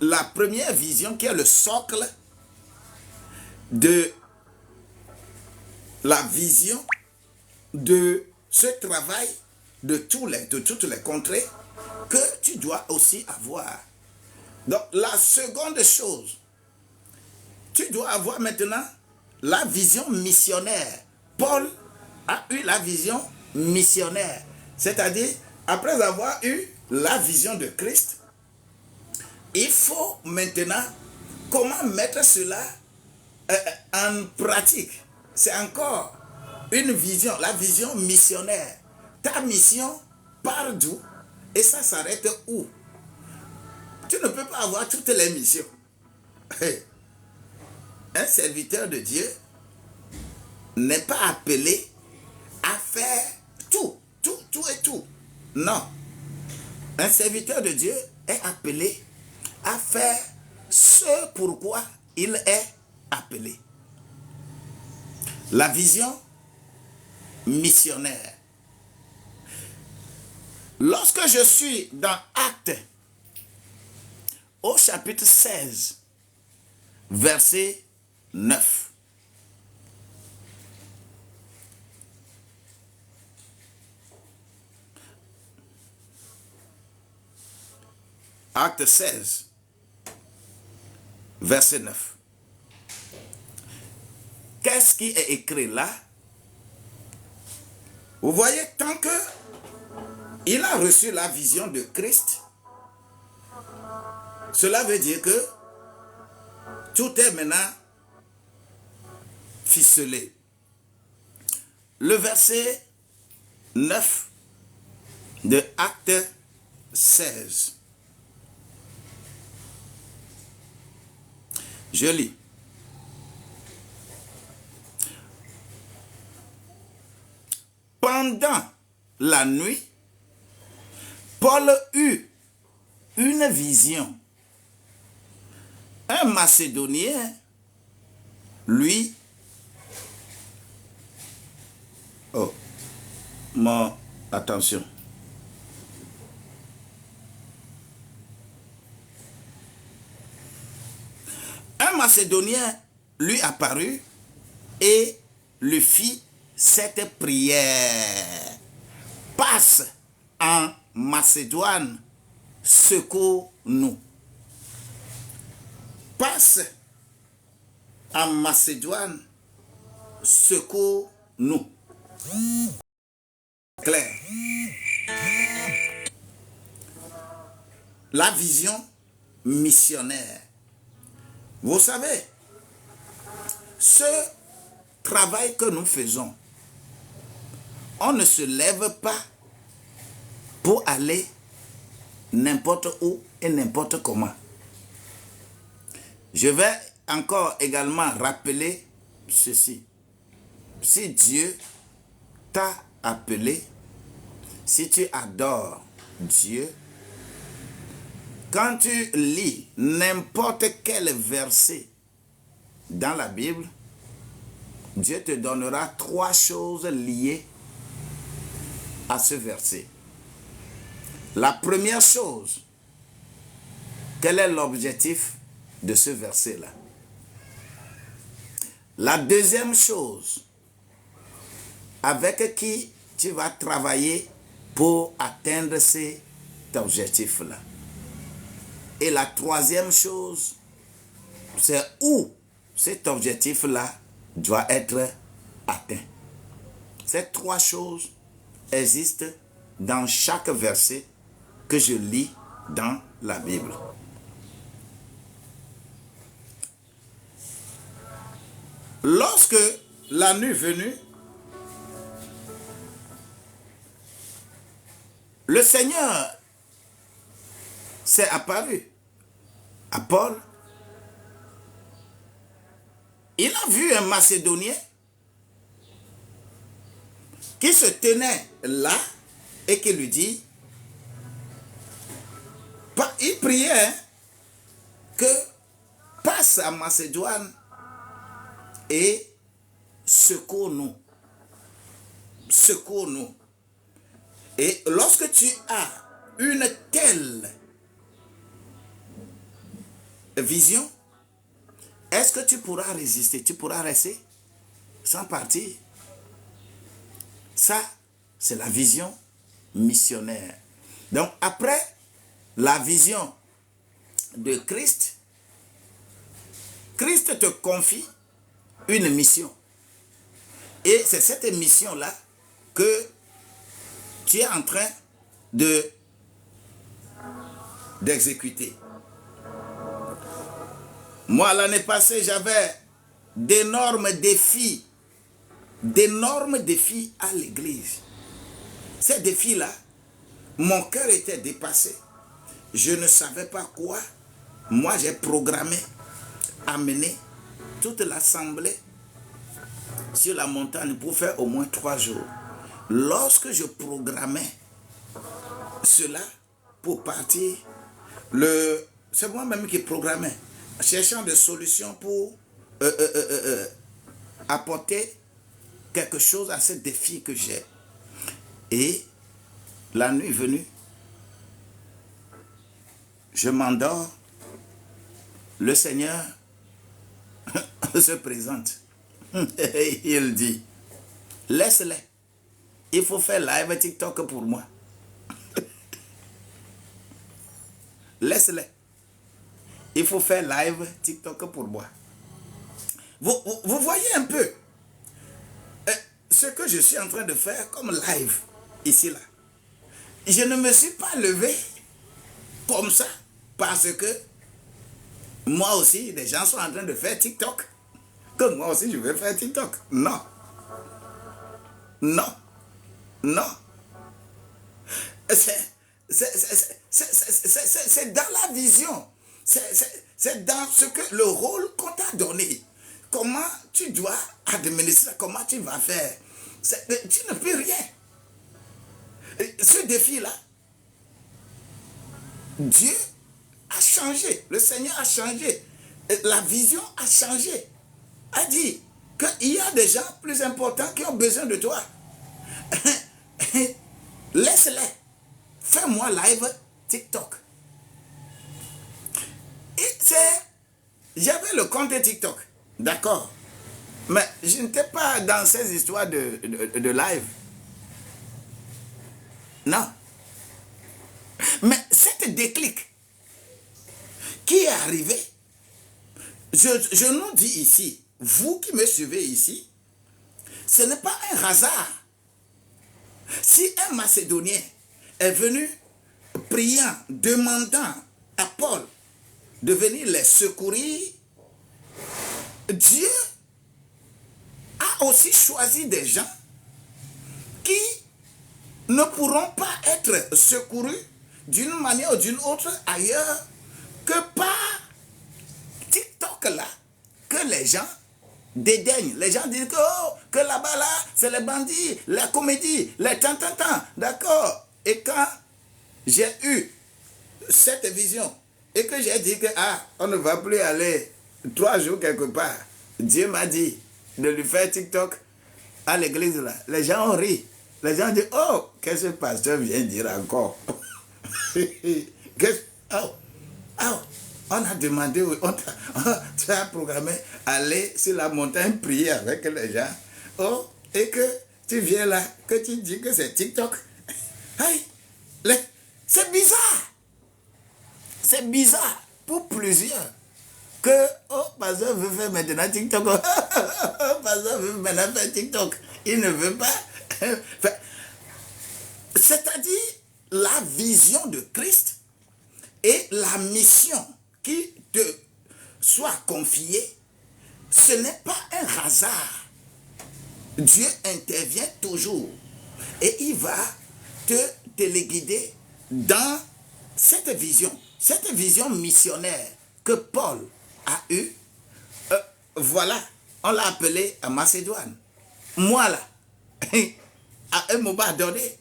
la première vision qui est le socle de la vision de ce travail de toutes les contrées que tu dois aussi avoir. Donc, la seconde chose, tu dois avoir maintenant la vision missionnaire. Paul a eu la vision missionnaire. C'est-à-dire, après avoir eu la vision de Christ, il faut maintenant comment mettre cela en pratique. C'est encore une vision, la vision missionnaire. Ta mission part d'où et ça s'arrête où? Tu ne peux pas avoir toutes les missions. Un serviteur de Dieu n'est pas appelé à faire tout et tout. Non. Un serviteur de Dieu est appelé à faire ce pourquoi il est appelé. La vision missionnaire. Lorsque je suis dans Actes, au chapitre 16, verset 9. Acte 16, verset 9. Qu'est-ce qui est écrit là? Vous voyez, tant que il a reçu la vision de Christ, cela veut dire que tout est maintenant ficelé. Le verset 9 de Acte 16. Je lis. Pendant la nuit, Paul eut une vision. Un Macédonien, lui, attention. Un Macédonien lui apparut et lui fit cette prière. Passe en Macédoine, secours-nous. Passe en Macédoine, secours-nous. Clair. La vision missionnaire. Vous savez, ce travail que nous faisons, on ne se lève pas pour aller n'importe où et n'importe comment. Je vais encore également rappeler ceci. Si Dieu t'a appelé, si tu adores Dieu, quand tu lis n'importe quel verset dans la Bible, Dieu te donnera 3 choses liées à ce verset. La première chose, quel est l'objectif de ce verset-là? La deuxième chose, avec qui tu vas travailler pour atteindre cet objectif-là. Et la troisième chose, c'est où cet objectif-là doit être atteint. Ces 3 choses existent dans chaque verset que je lis dans la Bible. Lorsque la nuit venue, le Seigneur s'est apparu à Paul. Il a vu un Macédonien qui se tenait là et qui lui dit, il priait que passe à Macédoine et secours-nous. Secours-nous. Et lorsque tu as une telle vision, est-ce que tu pourras résister? Tu pourras rester sans partir? Ça, c'est la vision missionnaire. Donc, après la vision de Christ, Christ te confie une mission. Et c'est cette mission-là que tu es en train d'exécuter. Moi, l'année passée, j'avais d'énormes défis à l'église. Ces défis-là, mon cœur était dépassé. Je ne savais pas quoi. Moi, j'ai programmé, amener toute l'assemblée sur la montagne pour faire au moins 3 jours. Lorsque je programmais cela pour partir, c'est moi-même qui programmais, cherchant des solutions pour apporter quelque chose à ce défi que j'ai. Et la nuit venue, je m'endors, le Seigneur se présente. Il dit, laisse-les. Il faut faire live TikTok pour moi. Laisse-les. Il faut faire live TikTok pour moi. Vous voyez un peu ce que je suis en train de faire comme live ici là. Je ne me suis pas levé comme ça parce que moi aussi, les gens sont en train de faire TikTok. Que moi aussi, je vais faire TikTok. Non. Non. Non. C'est dans la vision. C'est dans ce que le rôle qu'on t'a donné. Comment tu dois administrer, comment tu vas faire. Tu ne peux rien. Ce défi-là, Dieu a changé. Le Seigneur a changé. La vision a changé. A dit qu'il y a des gens plus importants qui ont besoin de toi. Laisse-les. Fais-moi live TikTok. J'avais le compte TikTok. D'accord. Mais je n'étais pas dans ces histoires de live. Non. Mais cette déclic qui est arrivé, je nous dis ici, vous qui me suivez ici, ce n'est pas un hasard. Si un Macédonien est venu priant, demandant à Paul de venir les secourir, Dieu a aussi choisi des gens qui ne pourront pas être secourus d'une manière ou d'une autre ailleurs que par TikTok là, que les gens dédaignent. Les gens disent que, oh, que là-bas là, c'est les bandits, la comédie, les tant, d'accord. Et quand j'ai eu cette vision et que j'ai dit que on ne va plus aller 3 jours quelque part, Dieu m'a dit de lui faire TikTok à l'église là. Les gens ont ri. Les gens disent, oh, qu'est-ce que le pasteur vient dire encore? On a demandé, tu as programmé aller sur la montagne prier avec les gens. Oh, et que tu viens là, que tu dis que c'est TikTok. Hey, c'est bizarre. C'est bizarre pour plusieurs. Que, oh, pasteur veut faire maintenant TikTok. Pasteur veut maintenant faire TikTok. Il ne veut pas. C'est-à-dire la vision de Christ et la mission qui te soit confiée, ce n'est pas un hasard. Dieu intervient toujours et il va te téléguider dans cette vision missionnaire que Paul a eue. Voilà, on l'a appelé à Macédoine. Moi là, à un moment donné,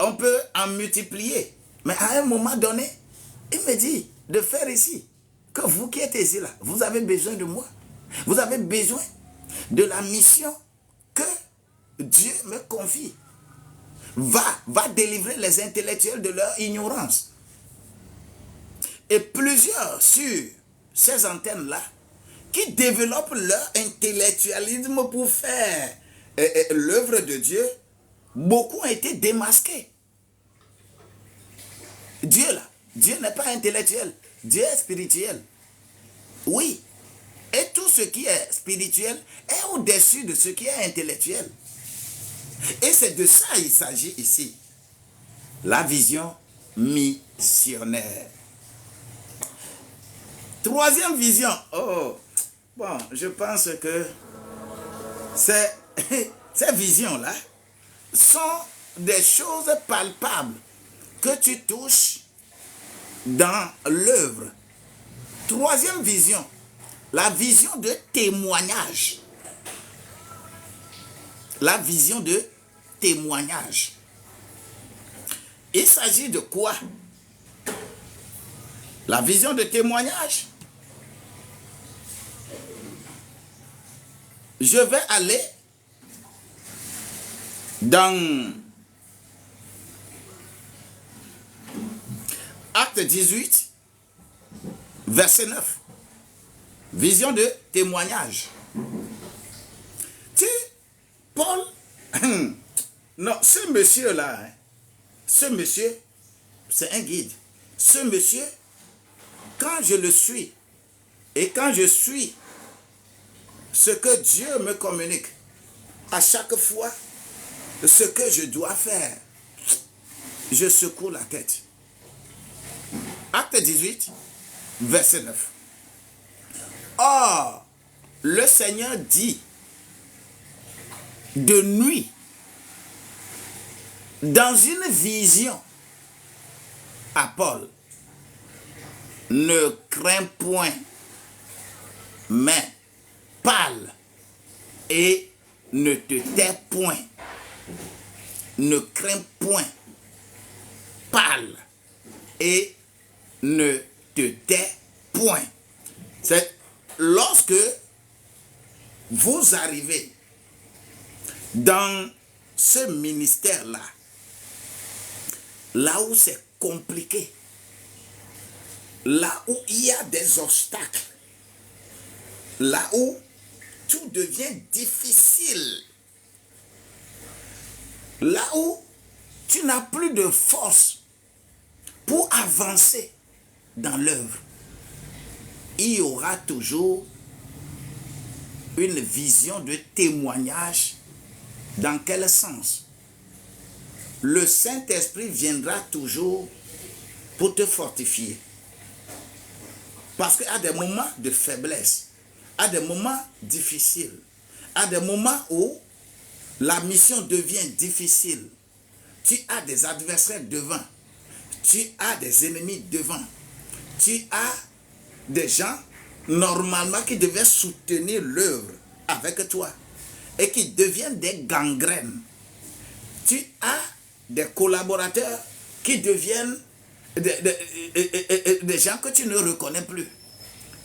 on peut en multiplier. Mais à un moment donné, il me dit de faire ici. Que vous qui êtes ici là, vous avez besoin de moi. Vous avez besoin de la mission que Dieu me confie. Va délivrer les intellectuels de leur ignorance. Et plusieurs sur ces antennes-là qui développent leur intellectualisme pour faire l'œuvre de Dieu, beaucoup ont été démasqués. Dieu là, Dieu n'est pas intellectuel, Dieu est spirituel. Oui, et tout ce qui est spirituel est au-dessus de ce qui est intellectuel. Et c'est de ça il s'agit ici. La vision missionnaire. Troisième vision. Oh, bon, je pense que ces visions-là sont des choses palpables que tu touches dans l'œuvre. Troisième vision, la vision de témoignage. La vision de témoignage. Il s'agit de quoi? La vision de témoignage. Je vais aller dans Acte 18, verset 9. Vision de témoignage. Paul, non, ce monsieur-là, ce monsieur, c'est un guide. Ce monsieur, quand je le suis, et quand je suis ce que Dieu me communique, à chaque fois, ce que je dois faire, je secoue la tête. Acte 18, verset 9. Or, le Seigneur dit, de nuit, dans une vision, à Paul, ne crains point, mais parle et ne te tais point. Ne crains point, parle et ne te tais point. C'est lorsque vous arrivez dans ce ministère-là, là où c'est compliqué, là où il y a des obstacles, là où tout devient difficile, là où tu n'as plus de force pour avancer dans l'œuvre, il y aura toujours une vision de témoignage. Dans quel sens? Le Saint-Esprit viendra toujours pour te fortifier. Parce qu'à des moments de faiblesse, à des moments difficiles, à des moments où la mission devient difficile, tu as des adversaires devant, tu as des ennemis devant, tu as des gens normalement qui devaient soutenir l'œuvre avec toi et qui deviennent des gangrènes. Tu as des collaborateurs qui deviennent des gens que tu ne reconnais plus.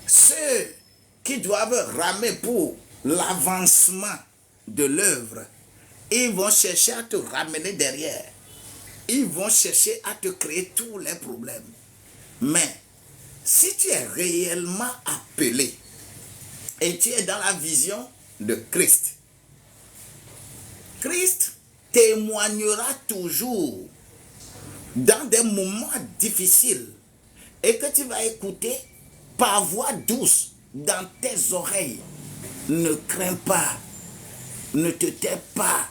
Ceux qui doivent ramer pour l'avancement de l'œuvre, ils vont chercher à te ramener derrière. Ils vont chercher à te créer tous les problèmes. Mais si tu es réellement appelé et tu es dans la vision de Christ, Christ témoignera toujours dans des moments difficiles et que tu vas écouter par voix douce dans tes oreilles. Ne crains pas, ne te tais pas,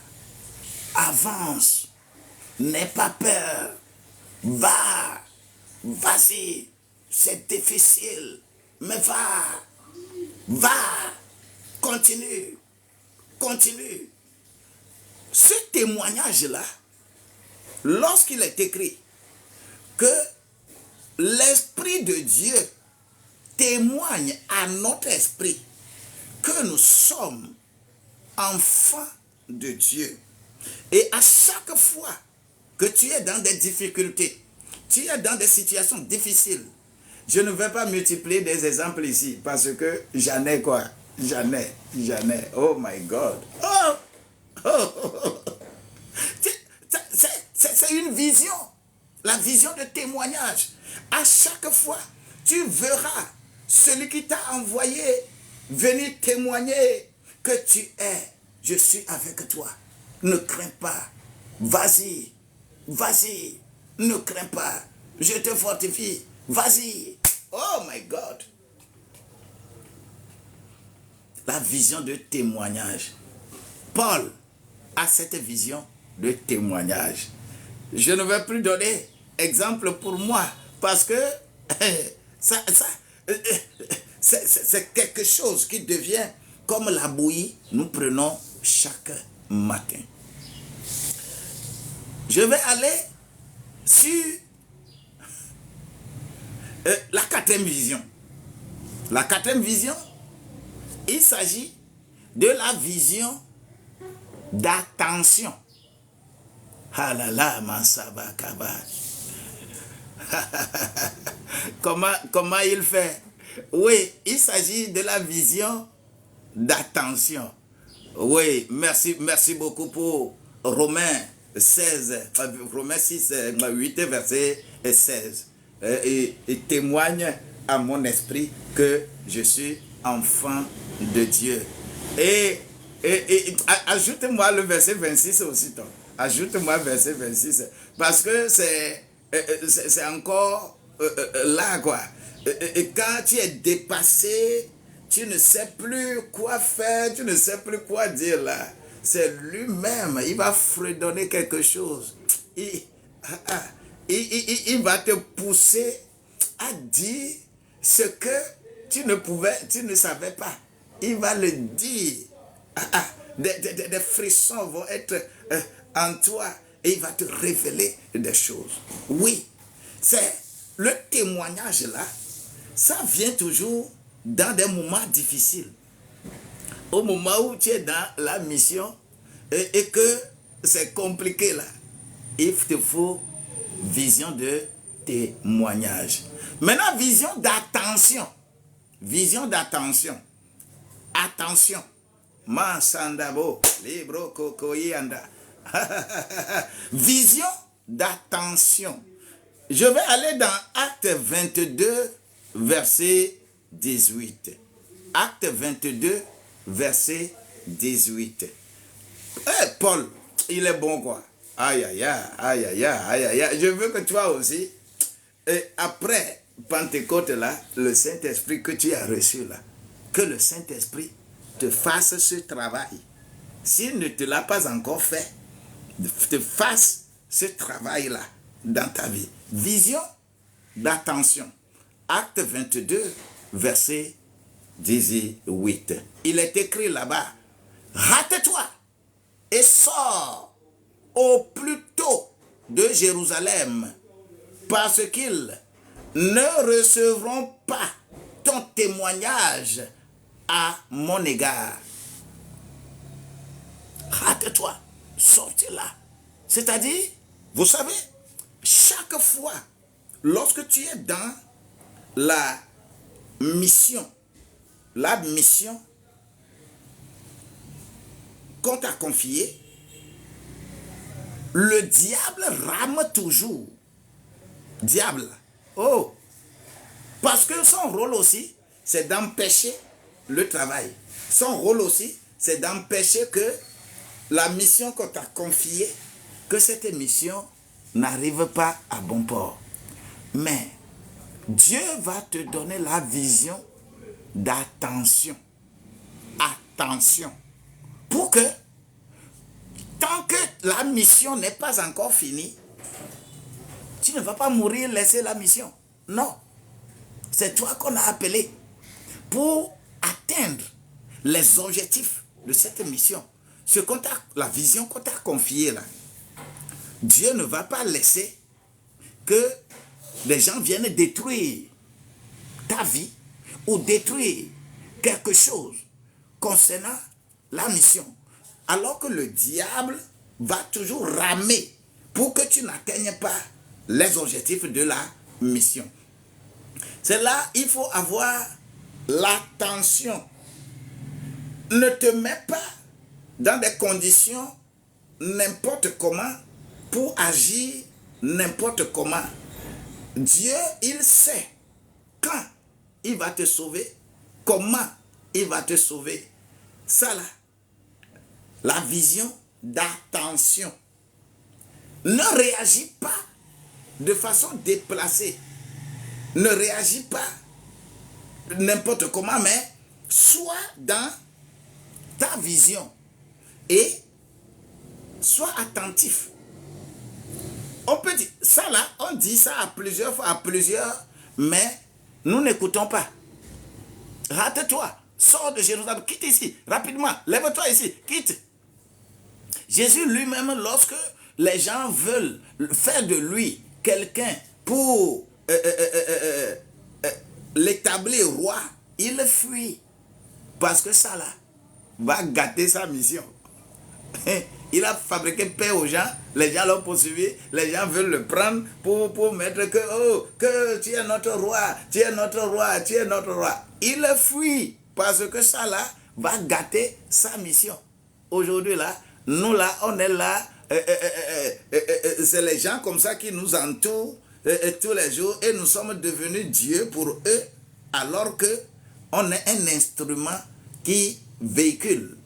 avance, n'aie pas peur, vas-y, c'est difficile, mais va, continue. Ce témoignage-là, lorsqu'il est écrit que l'Esprit de Dieu témoigne à notre esprit que nous sommes enfants de Dieu. Et à chaque fois que tu es dans des difficultés, tu es dans des situations difficiles, je ne vais pas multiplier des exemples ici parce que j'en ai quoi? J'en ai. Oh my God. C'est une vision. La vision de témoignage. À chaque fois, tu verras celui qui t'a envoyé venir témoigner que tu es. Je suis avec toi. Ne crains pas. Vas-y. Ne crains pas. Je te fortifie. Vas-y. Oh my God. La vision de témoignage. Paul a cette vision de témoignage. Je ne vais plus donner exemple pour moi parce que c'est quelque chose qui devient comme la bouillie nous prenons chaque matin. Je vais aller sur la quatrième vision. La quatrième vision, il s'agit de la vision d'attention. Halala mansabakaba. Comment il fait? Oui, il s'agit de la vision d'attention. Oui, merci beaucoup pour Romains 16, Romains 6, 8, verset 16. Et témoigne à mon esprit que je suis enfant de Dieu. Et ajoute-moi le verset 26 aussitôt. Ajoute-moi verset 26. Parce que c'est encore là, quoi. Et quand tu es dépassé, tu ne sais plus quoi faire, tu ne sais plus quoi dire là. C'est lui-même, il va fredonner quelque chose. Il va te pousser à dire ce que tu ne savais pas. Il va le dire. Des frissons vont être en toi et il va te révéler des choses. Oui, C'est le témoignage là, ça vient toujours dans des moments difficiles. Au moment où tu es dans la mission et que c'est compliqué là, il te faut vision de témoignage. Maintenant, vision d'attention. Vision d'attention. Attention. Mansandabo, libro kokoyanda. Vision d'attention. Je vais aller dans Acte 22, verset 18. Acte 22, verset 18. Paul, il est bon quoi. Aïe, aïe, aïe, aïe, aïe, aïe, aïe, aïe. Je veux que toi aussi, après Pentecôte là, le Saint-Esprit que tu as reçu là, que le Saint-Esprit te fasse ce travail. S'il ne te l'a pas encore fait, te fasse ce travail-là dans ta vie. Vision d'attention. Acte 22, verset 18. Il est écrit là-bas, hâte-toi et sors au plus tôt de Jérusalem, parce qu'ils ne recevront pas ton témoignage à mon égard. Hâte-toi, sortez là. C'est-à-dire, vous savez, chaque fois, lorsque tu es dans la mission qu'on t'a confiée, le diable rame toujours. Diable. Oh. Parce que son rôle aussi, c'est d'empêcher le travail. Son rôle aussi, c'est d'empêcher que la mission qu'on t'a confiée, que cette mission n'arrive pas à bon port. Mais Dieu va te donner la vision d'attention. Attention. Pour que, tant que la mission n'est pas encore finie, tu ne vas pas mourir, laisser la mission. Non. C'est toi qu'on a appelé pour atteindre les objectifs de cette mission. La vision qu'on t'a confiée là. Dieu ne va pas laisser que les gens viennent détruire ta vie ou détruire quelque chose concernant la mission. Alors que le diable va toujours ramer pour que tu n'atteignes pas les objectifs de la mission. C'est là il faut avoir l'attention. Ne te mets pas dans des conditions n'importe comment pour agir n'importe comment. Dieu, il sait quand il va te sauver, comment il va te sauver. Ça là, la vision d'attention. Ne réagis pas de façon déplacée. Ne réagis pas n'importe comment, mais sois dans ta vision et sois attentif. On peut dire, ça là, on dit ça à plusieurs fois, à plusieurs, mais nous n'écoutons pas. Rate-toi, sors de Jérusalem, quitte ici, rapidement, lève-toi ici, quitte. Jésus lui-même, lorsque les gens veulent faire de lui quelqu'un pour l'établir roi, il fuit. Parce que ça là va gâter sa mission. Il a fabriqué paix aux gens, les gens l'ont poursuivi, les gens veulent le prendre pour mettre que, oh, que tu es notre roi, tu es notre roi, tu es notre roi. Il fuit parce que ça là va gâter sa mission. Aujourd'hui là, nous là, on est là, c'est les gens comme ça qui nous entourent tous les jours et nous sommes devenus Dieu pour eux alors que on est un instrument qui véhicule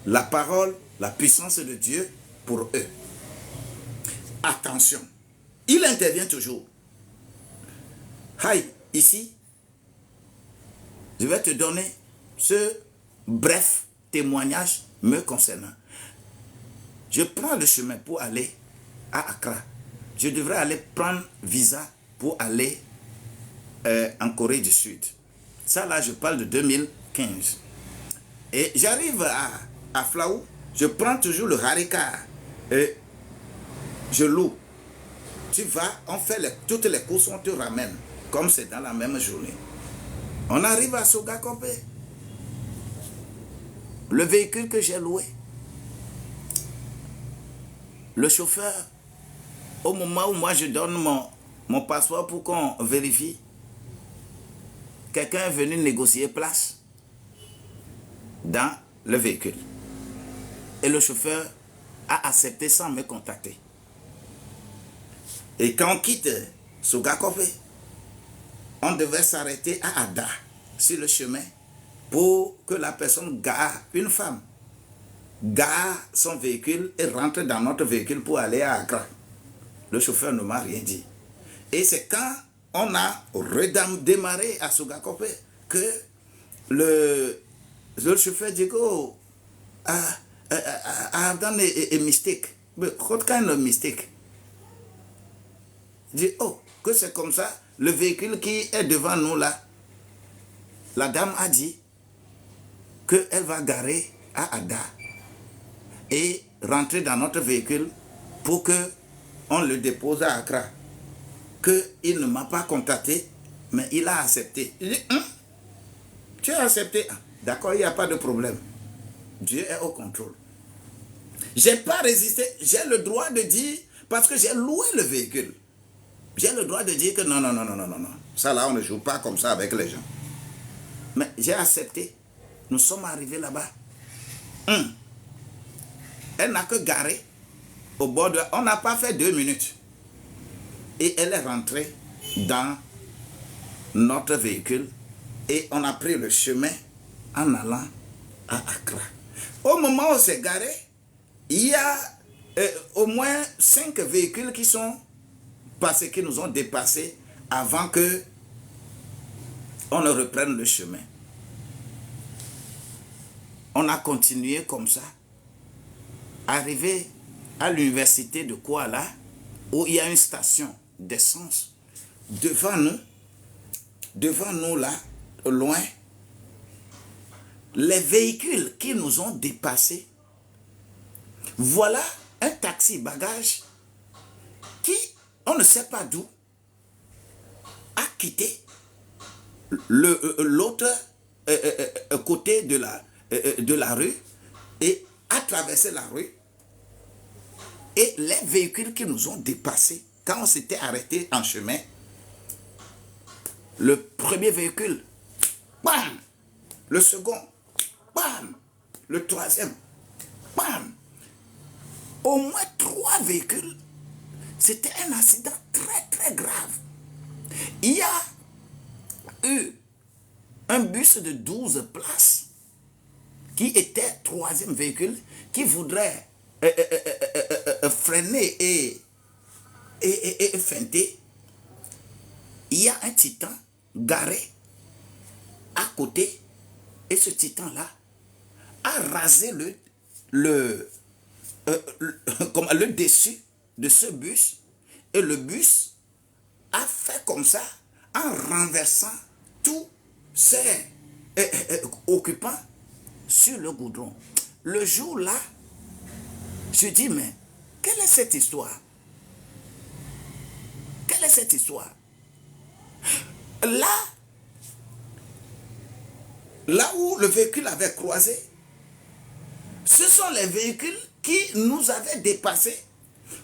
la parole, la puissance de Dieu pour eux. Attention, il intervient toujours. Aïe, ici, je vais te donner ce bref témoignage me concernant. Je prends le chemin pour aller à Accra. Je devrais aller prendre visa pour aller en Corée du Sud. Ça là, je parle de 2015. Et j'arrive à Flaou, je prends toujours le harika et je loue. tu vas, on fait toutes les courses, on te ramène, comme c'est dans la même journée. On arrive à Sogakope. Le véhicule que j'ai loué, le chauffeur, au moment où moi je donne mon passeport pour qu'on vérifie, quelqu'un est venu négocier place dans le véhicule. Et le chauffeur a accepté sans me contacter. Et quand on quitte Sogakope, on devait s'arrêter à Ada, sur le chemin, pour que la personne gare, une femme, gare son véhicule et rentre dans notre véhicule pour aller à Accra. Le chauffeur ne m'a rien dit. Et c'est quand on a redémarré à Sogakope que le chauffeur dit que I've done a mistake. But what kind of mistake? Je dis, oh, que c'est comme ça. Le véhicule qui est devant nous là, la dame a dit qu'elle va garer à Ada et rentrer dans notre véhicule pour que on le dépose à Accra. Qu'il ne m'a pas contacté, mais il a accepté. Je dis, tu as accepté? D'accord, il n'y a pas de problème. Dieu est au contrôle. Je n'ai pas résisté. J'ai le droit de dire, parce que j'ai loué le véhicule. J'ai le droit de dire que non. Ça là, on ne joue pas comme ça avec les gens. Mais j'ai accepté. Nous sommes arrivés là-bas. Elle n'a que garé au bord de... On n'a pas fait 2 minutes. Et elle est rentrée dans notre véhicule. Et on a pris le chemin en allant à Accra. Au moment où c'est garé, il y a au moins 5 véhicules qui sont passés, qui nous ont dépassés avant que on ne reprenne le chemin. On a continué comme ça. Arrivé à l'université de Kuala, où il y a une station d'essence. Devant nous là, loin, les véhicules qui nous ont dépassés, voilà un taxi bagage qui, on ne sait pas d'où, a quitté l'autre côté de la rue et a traversé la rue. Et les véhicules qui nous ont dépassés, quand on s'était arrêté en chemin, le premier véhicule, bam! Le second, bam! Le troisième, bam! Au moins 3 véhicules. C'était un accident très grave. Il y a eu un bus de 12 places qui était 3e véhicule qui voudrait freiner et feinter. Il y a un titan garé à côté et ce titan là a rasé le dessus de ce bus et le bus a fait comme ça en renversant tous ses occupants sur le goudron. Le jour là, je dis, mais quelle est cette histoire? Quelle est cette histoire? Là où le véhicule avait croisé, ce sont les véhicules qui nous avaient dépassés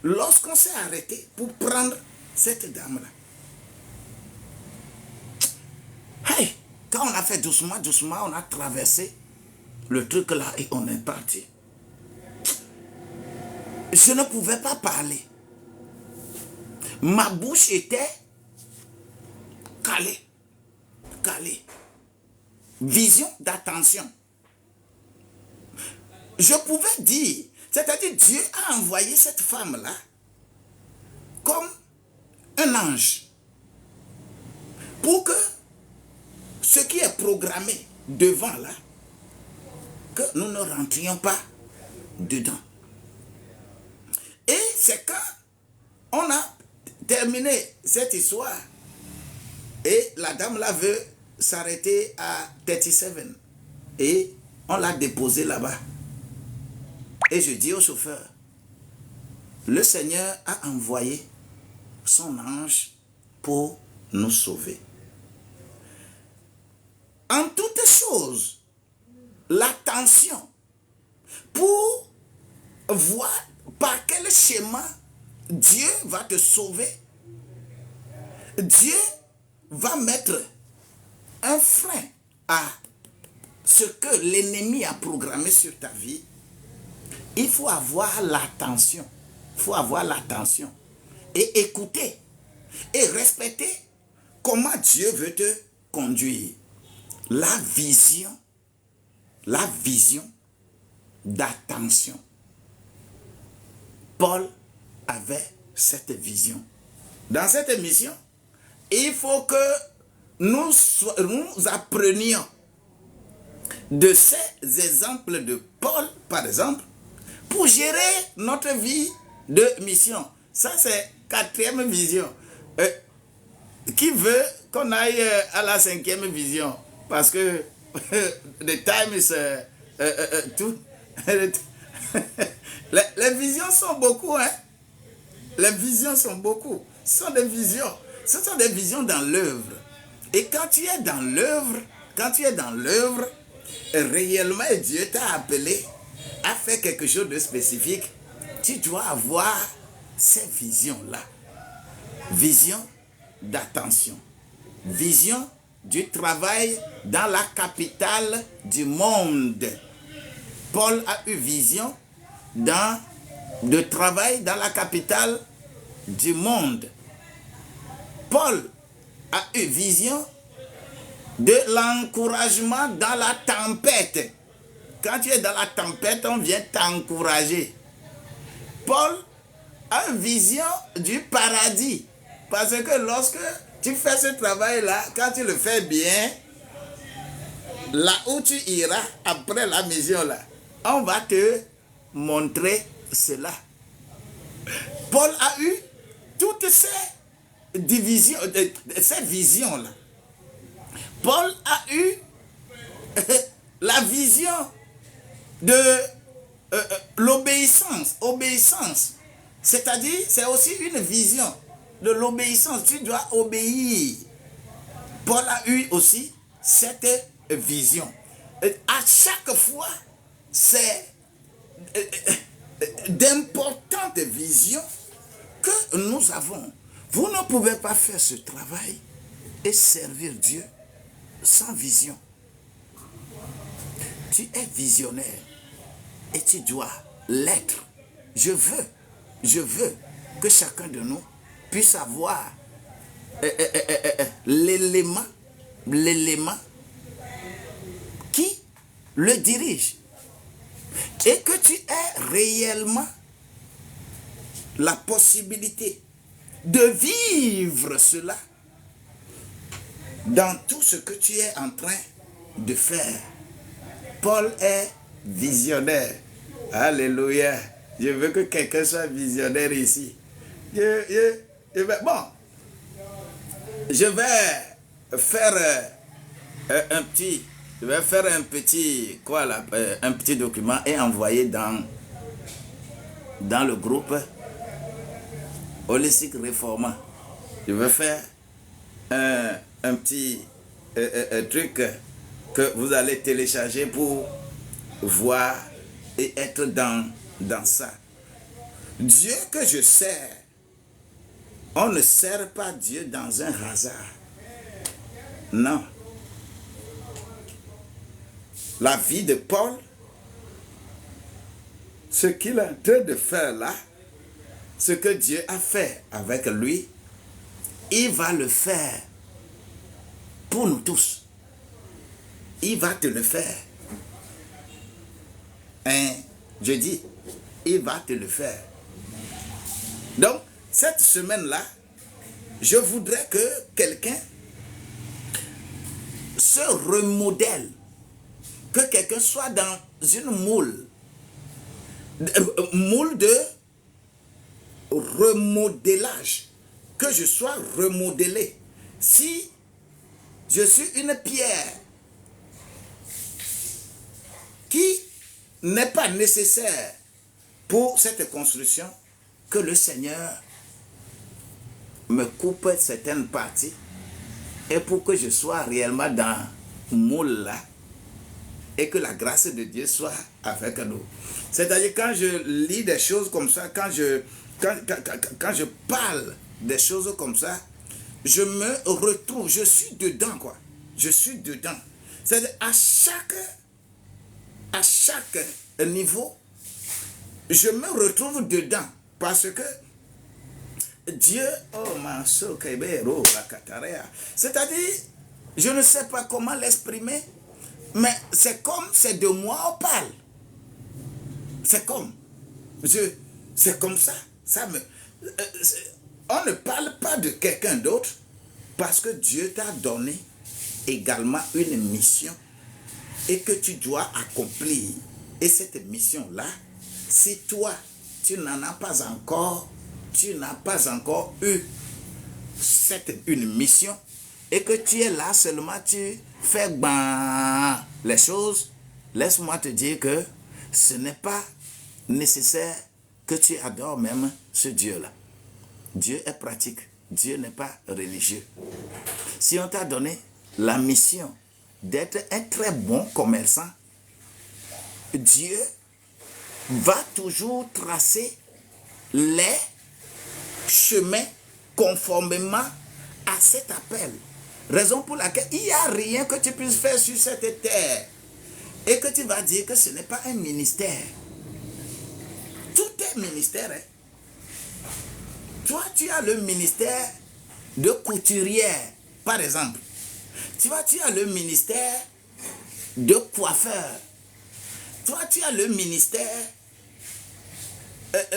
lorsqu'on s'est arrêté pour prendre cette dame-là. Hey, quand on a fait doucement, on a traversé le truc là et on est parti. Je ne pouvais pas parler. Ma bouche était calée. Vision d'attention. Je pouvais dire, c'est-à-dire Dieu a envoyé cette femme-là comme un ange pour que ce qui est programmé devant là, que nous ne rentrions pas dedans. Et c'est quand on a terminé cette histoire et la dame là veut s'arrêter à 37 et on l'a déposée là-bas. Et je dis au chauffeur, le Seigneur a envoyé son ange pour nous sauver. En toutes choses, l'attention pour voir par quel schéma Dieu va te sauver. Dieu va mettre un frein à ce que l'ennemi a programmé sur ta vie. Il faut avoir l'attention. Il faut avoir l'attention et écouter et respecter comment Dieu veut te conduire. La vision d'attention. Paul avait cette vision. Dans cette mission, il faut que nous apprenions de ces exemples de Paul, par exemple, pour gérer notre vie de mission. Ça, c'est 4e vision. Qui veut qu'on aille à la 5e vision? Parce que the time is tout. Les visions sont beaucoup, hein? Les visions sont beaucoup. Ce sont des visions. Ce sont des visions dans l'œuvre. Et quand tu es dans l'œuvre, réellement Dieu t'a appelé à faire quelque chose de spécifique, tu dois avoir ces visions-là. Vision d'attention. Vision du travail dans la capitale du monde. Paul a eu vision de travail dans la capitale du monde. Paul a eu vision de l'encouragement dans la tempête. Quand tu es dans la tempête, on vient t'encourager. Paul a une vision du paradis. Parce que lorsque tu fais ce travail-là, quand tu le fais bien, là où tu iras après la mission-là, on va te montrer cela. Paul a eu toutes ces divisions, ces visions-là. Paul a eu la vision de l'obéissance. Obéissance. C'est-à-dire, c'est aussi une vision de l'obéissance. Tu dois obéir. Paul a eu aussi cette vision. À chaque fois, c'est d'importantes visions que nous avons. Vous ne pouvez pas faire ce travail et servir Dieu sans vision. Tu es visionnaire et tu dois l'être. Je veux que chacun de nous puisse avoir l'élément qui le dirige. Et que tu aies réellement la possibilité de vivre cela dans tout ce que tu es en train de faire. Paul est visionnaire. Alléluia. Je veux que quelqu'un soit visionnaire ici. Je vais faire un petit document et envoyer dans le groupe Holistic Reformer. Je vais faire un petit truc que vous allez télécharger pour voir et être dans ça. Dieu que je sers, on ne sert pas Dieu dans un hasard. Non. La vie de Paul, ce qu'il est en train de faire là, ce que Dieu a fait avec lui, il va le faire pour nous tous. Il va te le faire. Je dis, il va te le faire. Donc, cette semaine-là, je voudrais que quelqu'un se remodèle, que quelqu'un soit dans une moule de remodelage, que je sois remodelé. Si je suis une pierre qui n'est pas nécessaire pour cette construction, que le Seigneur me coupe certaines parties et pour que je sois réellement dans le moule là et que la grâce de Dieu soit avec nous. C'est-à-dire quand je lis des choses comme ça, quand je parle des choses comme ça, je me retrouve, je suis dedans quoi. Je suis dedans. C'est-à-dire à chaque niveau, je me retrouve dedans parce que Dieu, c'est-à-dire, je ne sais pas comment l'exprimer, mais c'est comme c'est de moi on parle. C'est comme, c'est comme ça. On ne parle pas de quelqu'un d'autre parce que Dieu t'a donné également une mission et que tu dois accomplir. Et cette mission-là, si toi, tu n'en as pas encore, tu n'as pas encore eu une mission et que tu es là seulement, tu fais les choses, laisse-moi te dire que ce n'est pas nécessaire que tu adores même ce Dieu-là. Dieu est pratique, Dieu n'est pas religieux. Si on t'a donné la mission d'être un très bon commerçant, Dieu va toujours tracer les chemins conformément à cet appel. Raison pour laquelle il n'y a rien que tu puisses faire sur cette terre et que tu vas dire que ce n'est pas un ministère. Tout est ministère. Hein? Toi, tu as le ministère de couturière, par exemple. Tu as le ministère de coiffeur. Toi, tu as le ministère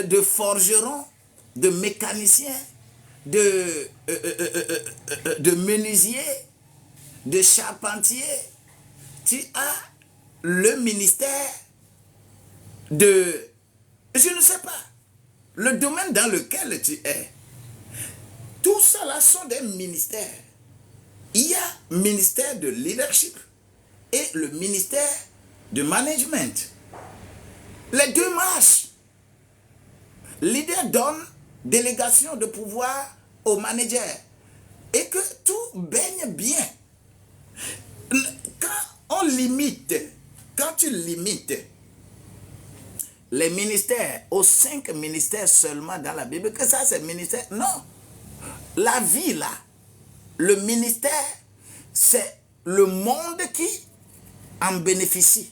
de forgeron, de mécanicien, de menuisier, de charpentier. Tu as le ministère de... Je ne sais pas. Le domaine dans lequel tu es. Tout ça là sont des ministères. Il y a le ministère de leadership et le ministère de management. Les deux marchent. Leader donne délégation de pouvoir au manager et que tout baigne bien. Quand tu limites les ministères aux 5 ministères seulement dans la Bible, que ça c'est ministère, non. La vie là, le ministère, c'est le monde qui en bénéficie.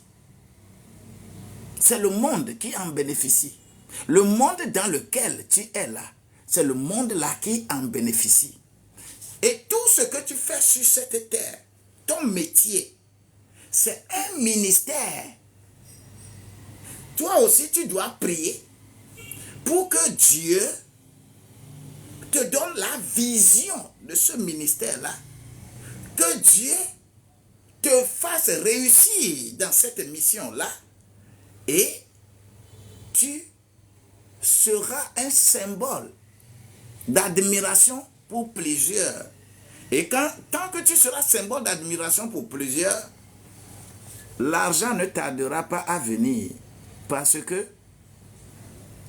C'est le monde qui en bénéficie. Le monde dans lequel tu es là, c'est le monde là qui en bénéficie. Et tout ce que tu fais sur cette terre, ton métier, c'est un ministère. Toi aussi, tu dois prier pour que Dieu te donne la vision de ce ministère-là. Que Dieu te fasse réussir dans cette mission-là. Et tu seras un symbole d'admiration pour plusieurs. Et tant que tu seras symbole d'admiration pour plusieurs, l'argent ne tardera pas à venir. Parce que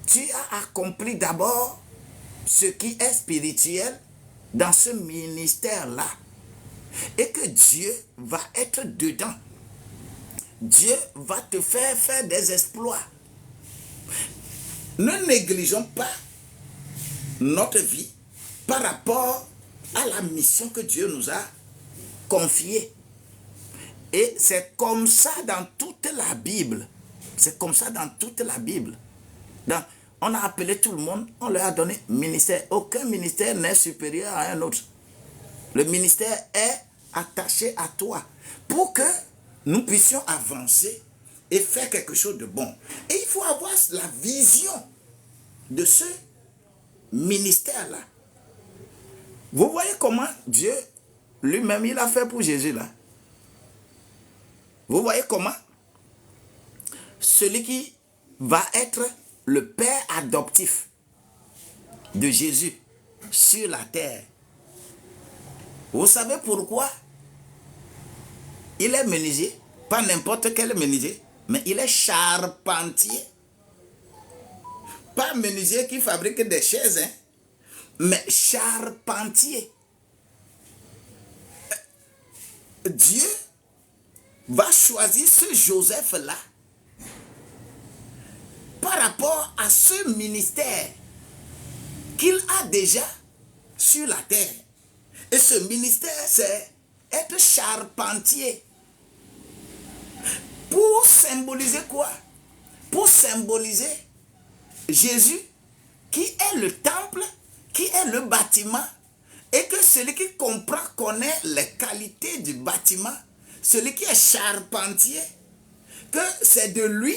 tu as accompli d'abord ce qui est spirituel dans ce ministère-là. Et que Dieu va être dedans. Dieu va te faire des exploits. Ne négligeons pas notre vie par rapport à la mission que Dieu nous a confiée. Et c'est comme ça dans toute la Bible. C'est comme ça dans toute la Bible. On a appelé tout le monde, on leur a donné ministère. Aucun ministère n'est supérieur à un autre. Le ministère est attaché à toi pour que nous puissions avancer et faire quelque chose de bon. Et il faut avoir la vision de ce ministère-là. Vous voyez comment Dieu lui-même, il a fait pour Jésus là. Vous voyez comment celui qui va être le père adoptif de Jésus sur la terre. Vous savez pourquoi il est menuisier? Pas n'importe quel menuisier, mais il est charpentier. Pas menuisier qui fabrique des chaises, hein? mais charpentier. Dieu va choisir ce Joseph-là par rapport à ce ministère qu'il a déjà sur la terre. Et ce ministère, c'est être charpentier. Pour symboliser quoi? Pour symboliser Jésus, qui est le temple, qui est le bâtiment, et que celui qui comprend, connaît les qualités du bâtiment, celui qui est charpentier, que c'est de lui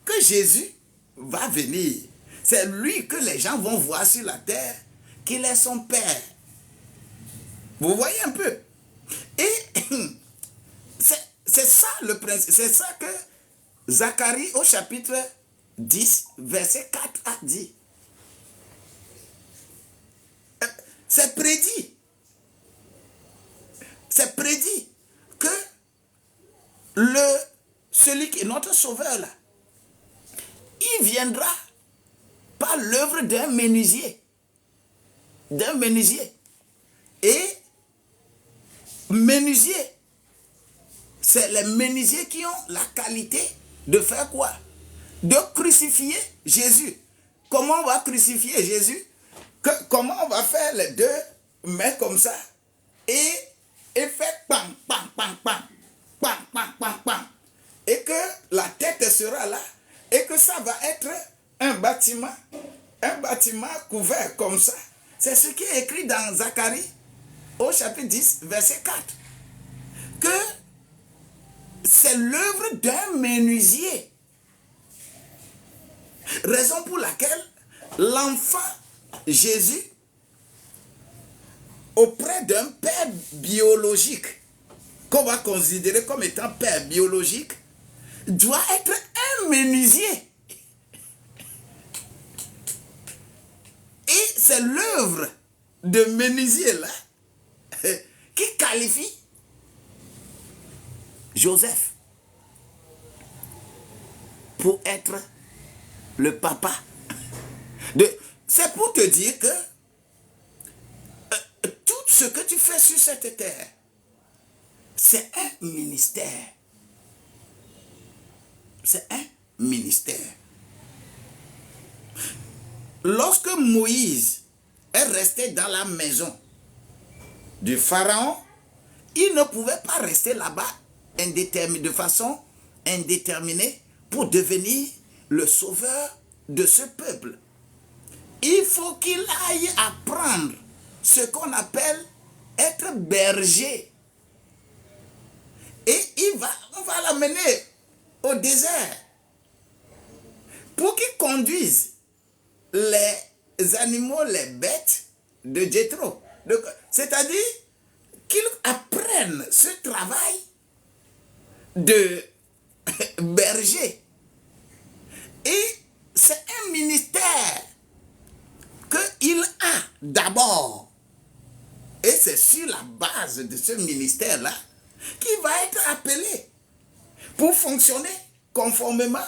que Jésus va venir. C'est lui que les gens vont voir sur la terre, qu'il est son Père. Vous voyez un peu? Et c'est ça le principe. C'est ça que Zacharie au chapitre 10, verset 4 a dit. C'est prédit. C'est prédit que celui qui est notre sauveur là, il viendra par l'œuvre d'un menuisier. D'un menuisier. Et menuisier, c'est les menuisiers qui ont la qualité de faire quoi? De crucifier Jésus. Comment on va crucifier Jésus? Comment on va faire les deux mains comme ça et faire pam, pam, pam, pam, pam, pam, pam, pam. Et que la tête sera là et que ça va être un bâtiment couvert comme ça. C'est ce qui est écrit dans Zacharie au chapitre 10, verset 4. Que c'est l'œuvre d'un menuisier. Raison pour laquelle l'enfant Jésus, auprès d'un père biologique, qu'on va considérer comme étant père biologique, doit être un menuisier. Et c'est l'œuvre de menuisier là qui qualifie Joseph pour être le papa. C'est pour te dire que tout ce que tu fais sur cette terre, c'est un ministère. C'est un ministère. Lorsque Moïse est resté dans la maison du Pharaon, il ne pouvait pas rester là-bas de façon indéterminée pour devenir le sauveur de ce peuple. Il faut qu'il aille apprendre ce qu'on appelle être berger. Et on va l'amener au désert pour qu'il conduise les animaux, les bêtes de Jéthro. C'est-à-dire qu'il apprenne ce travail de berger. Et c'est un ministère qu'il a d'abord. Et c'est sur la base de ce ministère-là qu'il va être appelé pour fonctionner conformément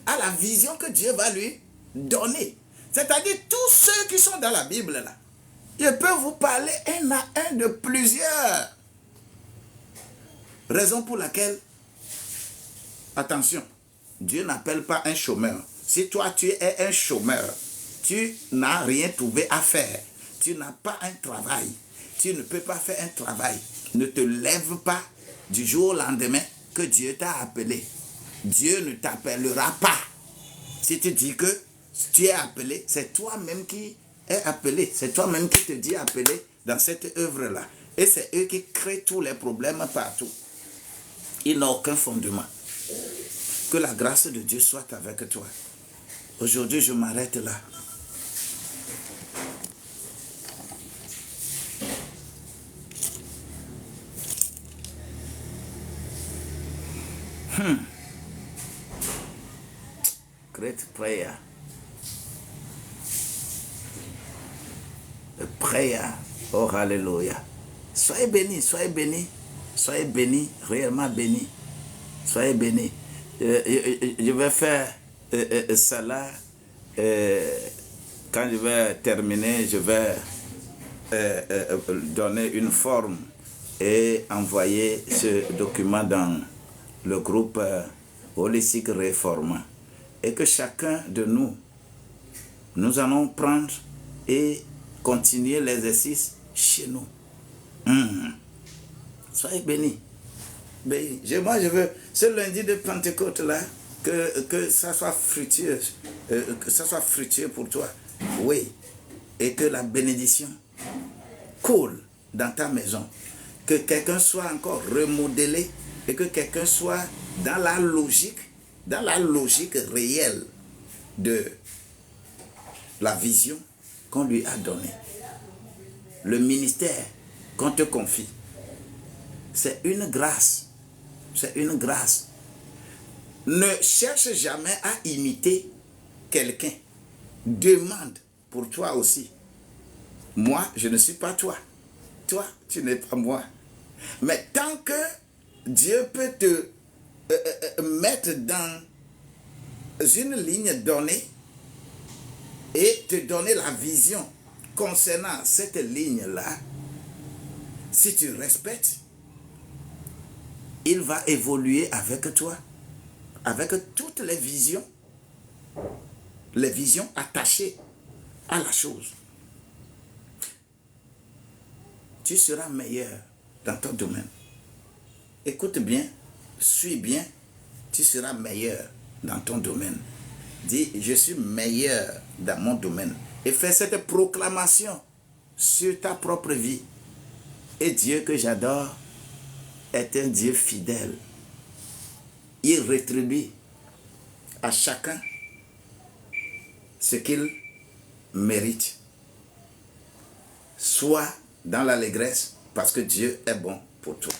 à la vision que Dieu va lui donner. C'est-à-dire tous ceux qui sont dans la Bible là, je peux vous parler un à un de plusieurs. Raison pour laquelle, attention, Dieu n'appelle pas un chômeur. Si toi tu es un chômeur, tu n'as rien trouvé à faire, tu n'as pas un travail, tu ne peux pas faire un travail, ne te lève pas du jour au lendemain que Dieu t'a appelé. Dieu ne t'appellera pas. Si tu dis que tu es appelé, c'est toi-même qui es appelé. C'est toi-même qui te dis appelé dans cette œuvre-là. Et c'est eux qui créent tous les problèmes partout. Ils n'ont aucun fondement. Que la grâce de Dieu soit avec toi. Aujourd'hui, je m'arrête là. Great prayer. A prayer. Oh, hallelujah. Soyez bénis, soyez bénis. Soyez bénis, réellement bénis. Soyez bénis. Je vais faire ça là quand je vais terminer, je vais donner une forme et envoyer ce document dans le groupe Holistic Réforme. Et que chacun de nous, nous allons prendre et continuer l'exercice chez nous. Soyez bénis. Moi, je veux, ce lundi de Pentecôte là, que ça soit fructueux, que ça soit fructueux pour toi. Oui. Et que la bénédiction coule dans ta maison. Que quelqu'un soit encore remodelé et que quelqu'un soit dans la logique réelle de la vision qu'on lui a donnée. Le ministère qu'on te confie. C'est une grâce. C'est une grâce. Ne cherche jamais à imiter quelqu'un. Demande pour toi aussi. Moi, je ne suis pas toi. Toi, tu n'es pas moi. Mais tant que Dieu peut te mettre dans une ligne donnée et te donner la vision concernant cette ligne-là, si tu respectes, il va évoluer avec toi, avec toutes les visions attachées à la chose. Tu seras meilleur dans ton domaine. Écoute bien, suis bien, tu seras meilleur dans ton domaine. Dis, je suis meilleur dans mon domaine. Et fais cette proclamation sur ta propre vie. Et Dieu que j'adore est un Dieu fidèle. Il rétribue à chacun ce qu'il mérite. Sois dans l'allégresse parce que Dieu est bon pour toi.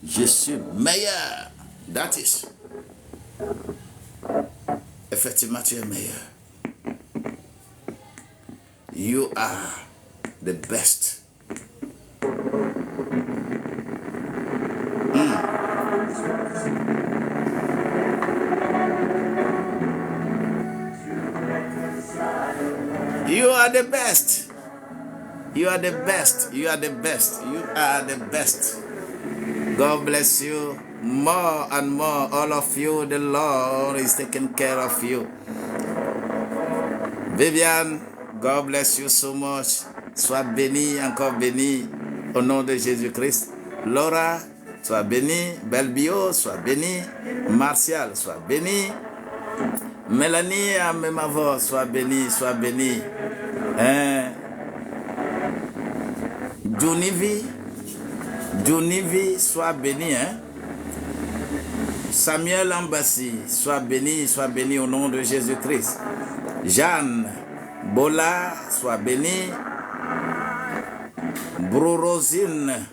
Je suis meilleur. That is. Effectivement, tu es meilleur. You are the best. You are the best. You are the best. You are the best. You are the best. God bless you more and more. All of you, the Lord is taking care of you. Viviane, God bless you so much. Sois bénie, encore bénie, au nom de Jésus-Christ. Laura, sois bénie. Belbio, sois bénie. Martial, sois bénie. Mélanie, Amemavo, sois bénie, sois bénie. Junivi, sois béni. Samuel Ambassi, sois béni au nom de Jésus-Christ. Jeanne Bola, sois béni. Bro Rosine,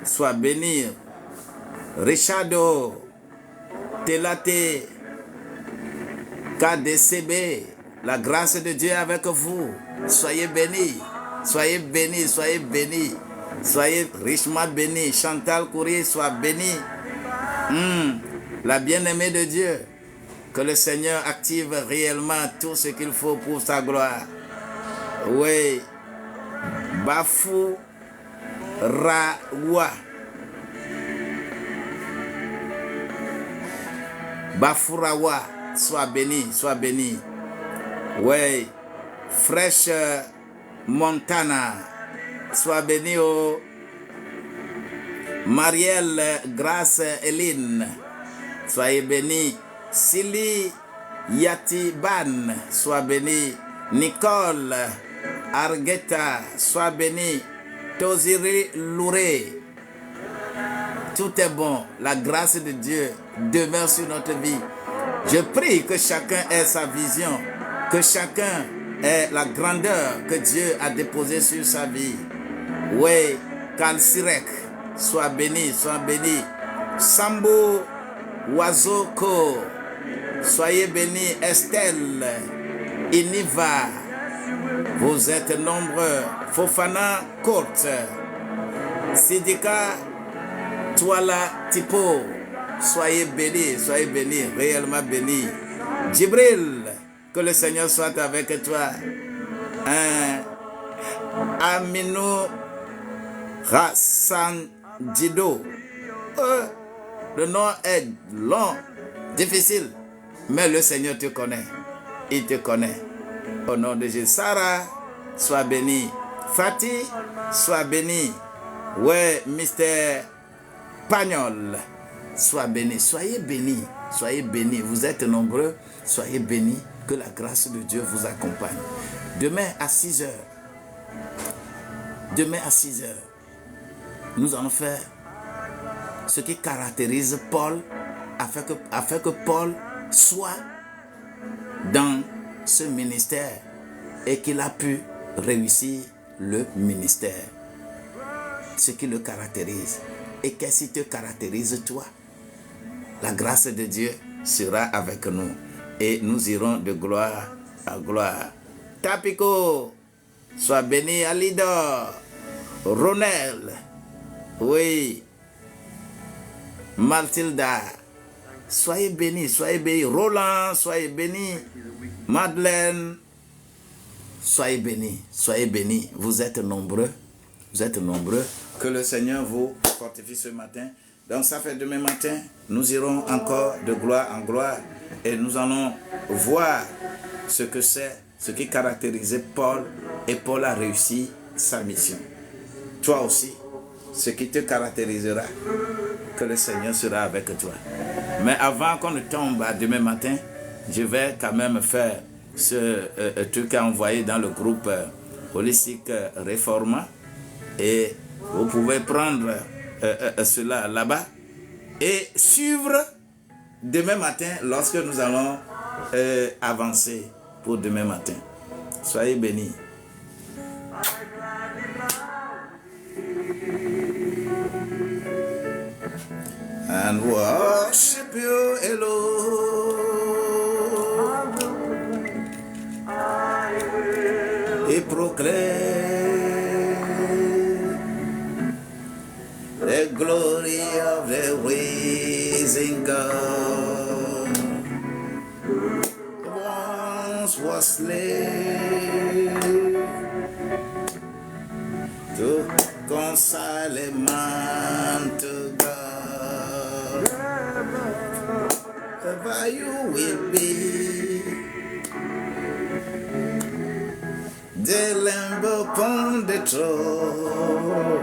sois béni. Richardo Telate KDCB, la grâce de Dieu est avec vous. Soyez bénis, soyez bénis, soyez bénis. Soyez richement bénis. Chantal Coury, sois béni. La bien-aimée de Dieu. Que le Seigneur active réellement tout ce qu'il faut pour sa gloire. Oui. Bafou Rawa. Bafourawa, sois béni, sois béni. Oui. Fraîche Montana. Sois béni au Marielle Grâce Eline. Soyez béni. Sili Yatiban. Sois béni. Nicole Argueta. Sois béni. Toziri Louré. Tout est bon. La grâce de Dieu demeure sur notre vie. Je prie que chacun ait sa vision. Que chacun ait la grandeur que Dieu a déposée sur sa vie. Oui, Kalsirek, sois béni, sois béni. Sambo Wazoko, soyez bénis. Estelle, Iniva, vous êtes nombreux. Fofana Côte, Sidika, Touala Tipo, soyez bénis, réellement bénis. Djibril, que le Seigneur soit avec toi. Aminou Rassandido. Le nom est long, difficile, mais le Seigneur te connaît. Il te connaît. Au nom de Jésus. Sarah, sois bénie. Fatih, sois bénie. Ouais, Mr. Pagnol, sois béni. Soyez bénis. Soyez bénis. Vous êtes nombreux. Soyez bénis. Que la grâce de Dieu vous accompagne. Demain à 6 heures. Demain à 6 heures. Nous allons faire ce qui caractérise Paul afin que Paul soit dans ce ministère et qu'il a pu réussir le ministère. Ce qui le caractérise. Et qu'est-ce qui te caractérise toi? La grâce de Dieu sera avec nous et nous irons de gloire à gloire. Tapiko, sois béni. Alidor, Ronel, oui, Mathilda, soyez bénis, Roland, soyez bénis. Madeleine, soyez bénis, vous êtes nombreux, que le Seigneur vous fortifie ce matin. Donc ça fait demain matin, nous irons encore de gloire en gloire et nous allons voir ce que c'est, ce qui caractérisait Paul, et Paul a réussi sa mission. Toi aussi, ce qui te caractérisera, que le Seigneur sera avec toi. Mais avant qu'on ne tombe à demain matin, je vais quand même faire ce truc à envoyer dans le groupe holistique Réforma, et vous pouvez prendre cela là-bas et suivre demain matin lorsque nous allons avancer pour demain matin. Soyez bénis. And worship you alone. Et proclaim the glory of the risen God. Once was slain to reconcile a man to God. Ever you will be the Lamb upon the throne.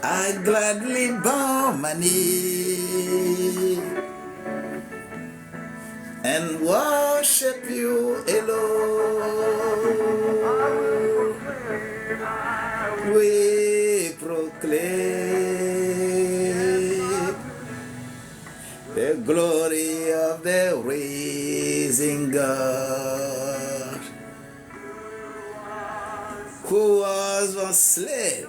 I gladly bow my knee and worship you alone. We proclaim the glory of the risen God, who was once slain,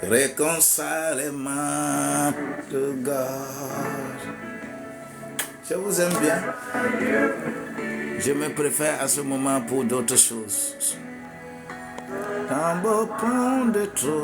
reconcilement to God. Je vous aime bien. Je me préfère à ce moment pour d'autres choses. Un beau pont de trop.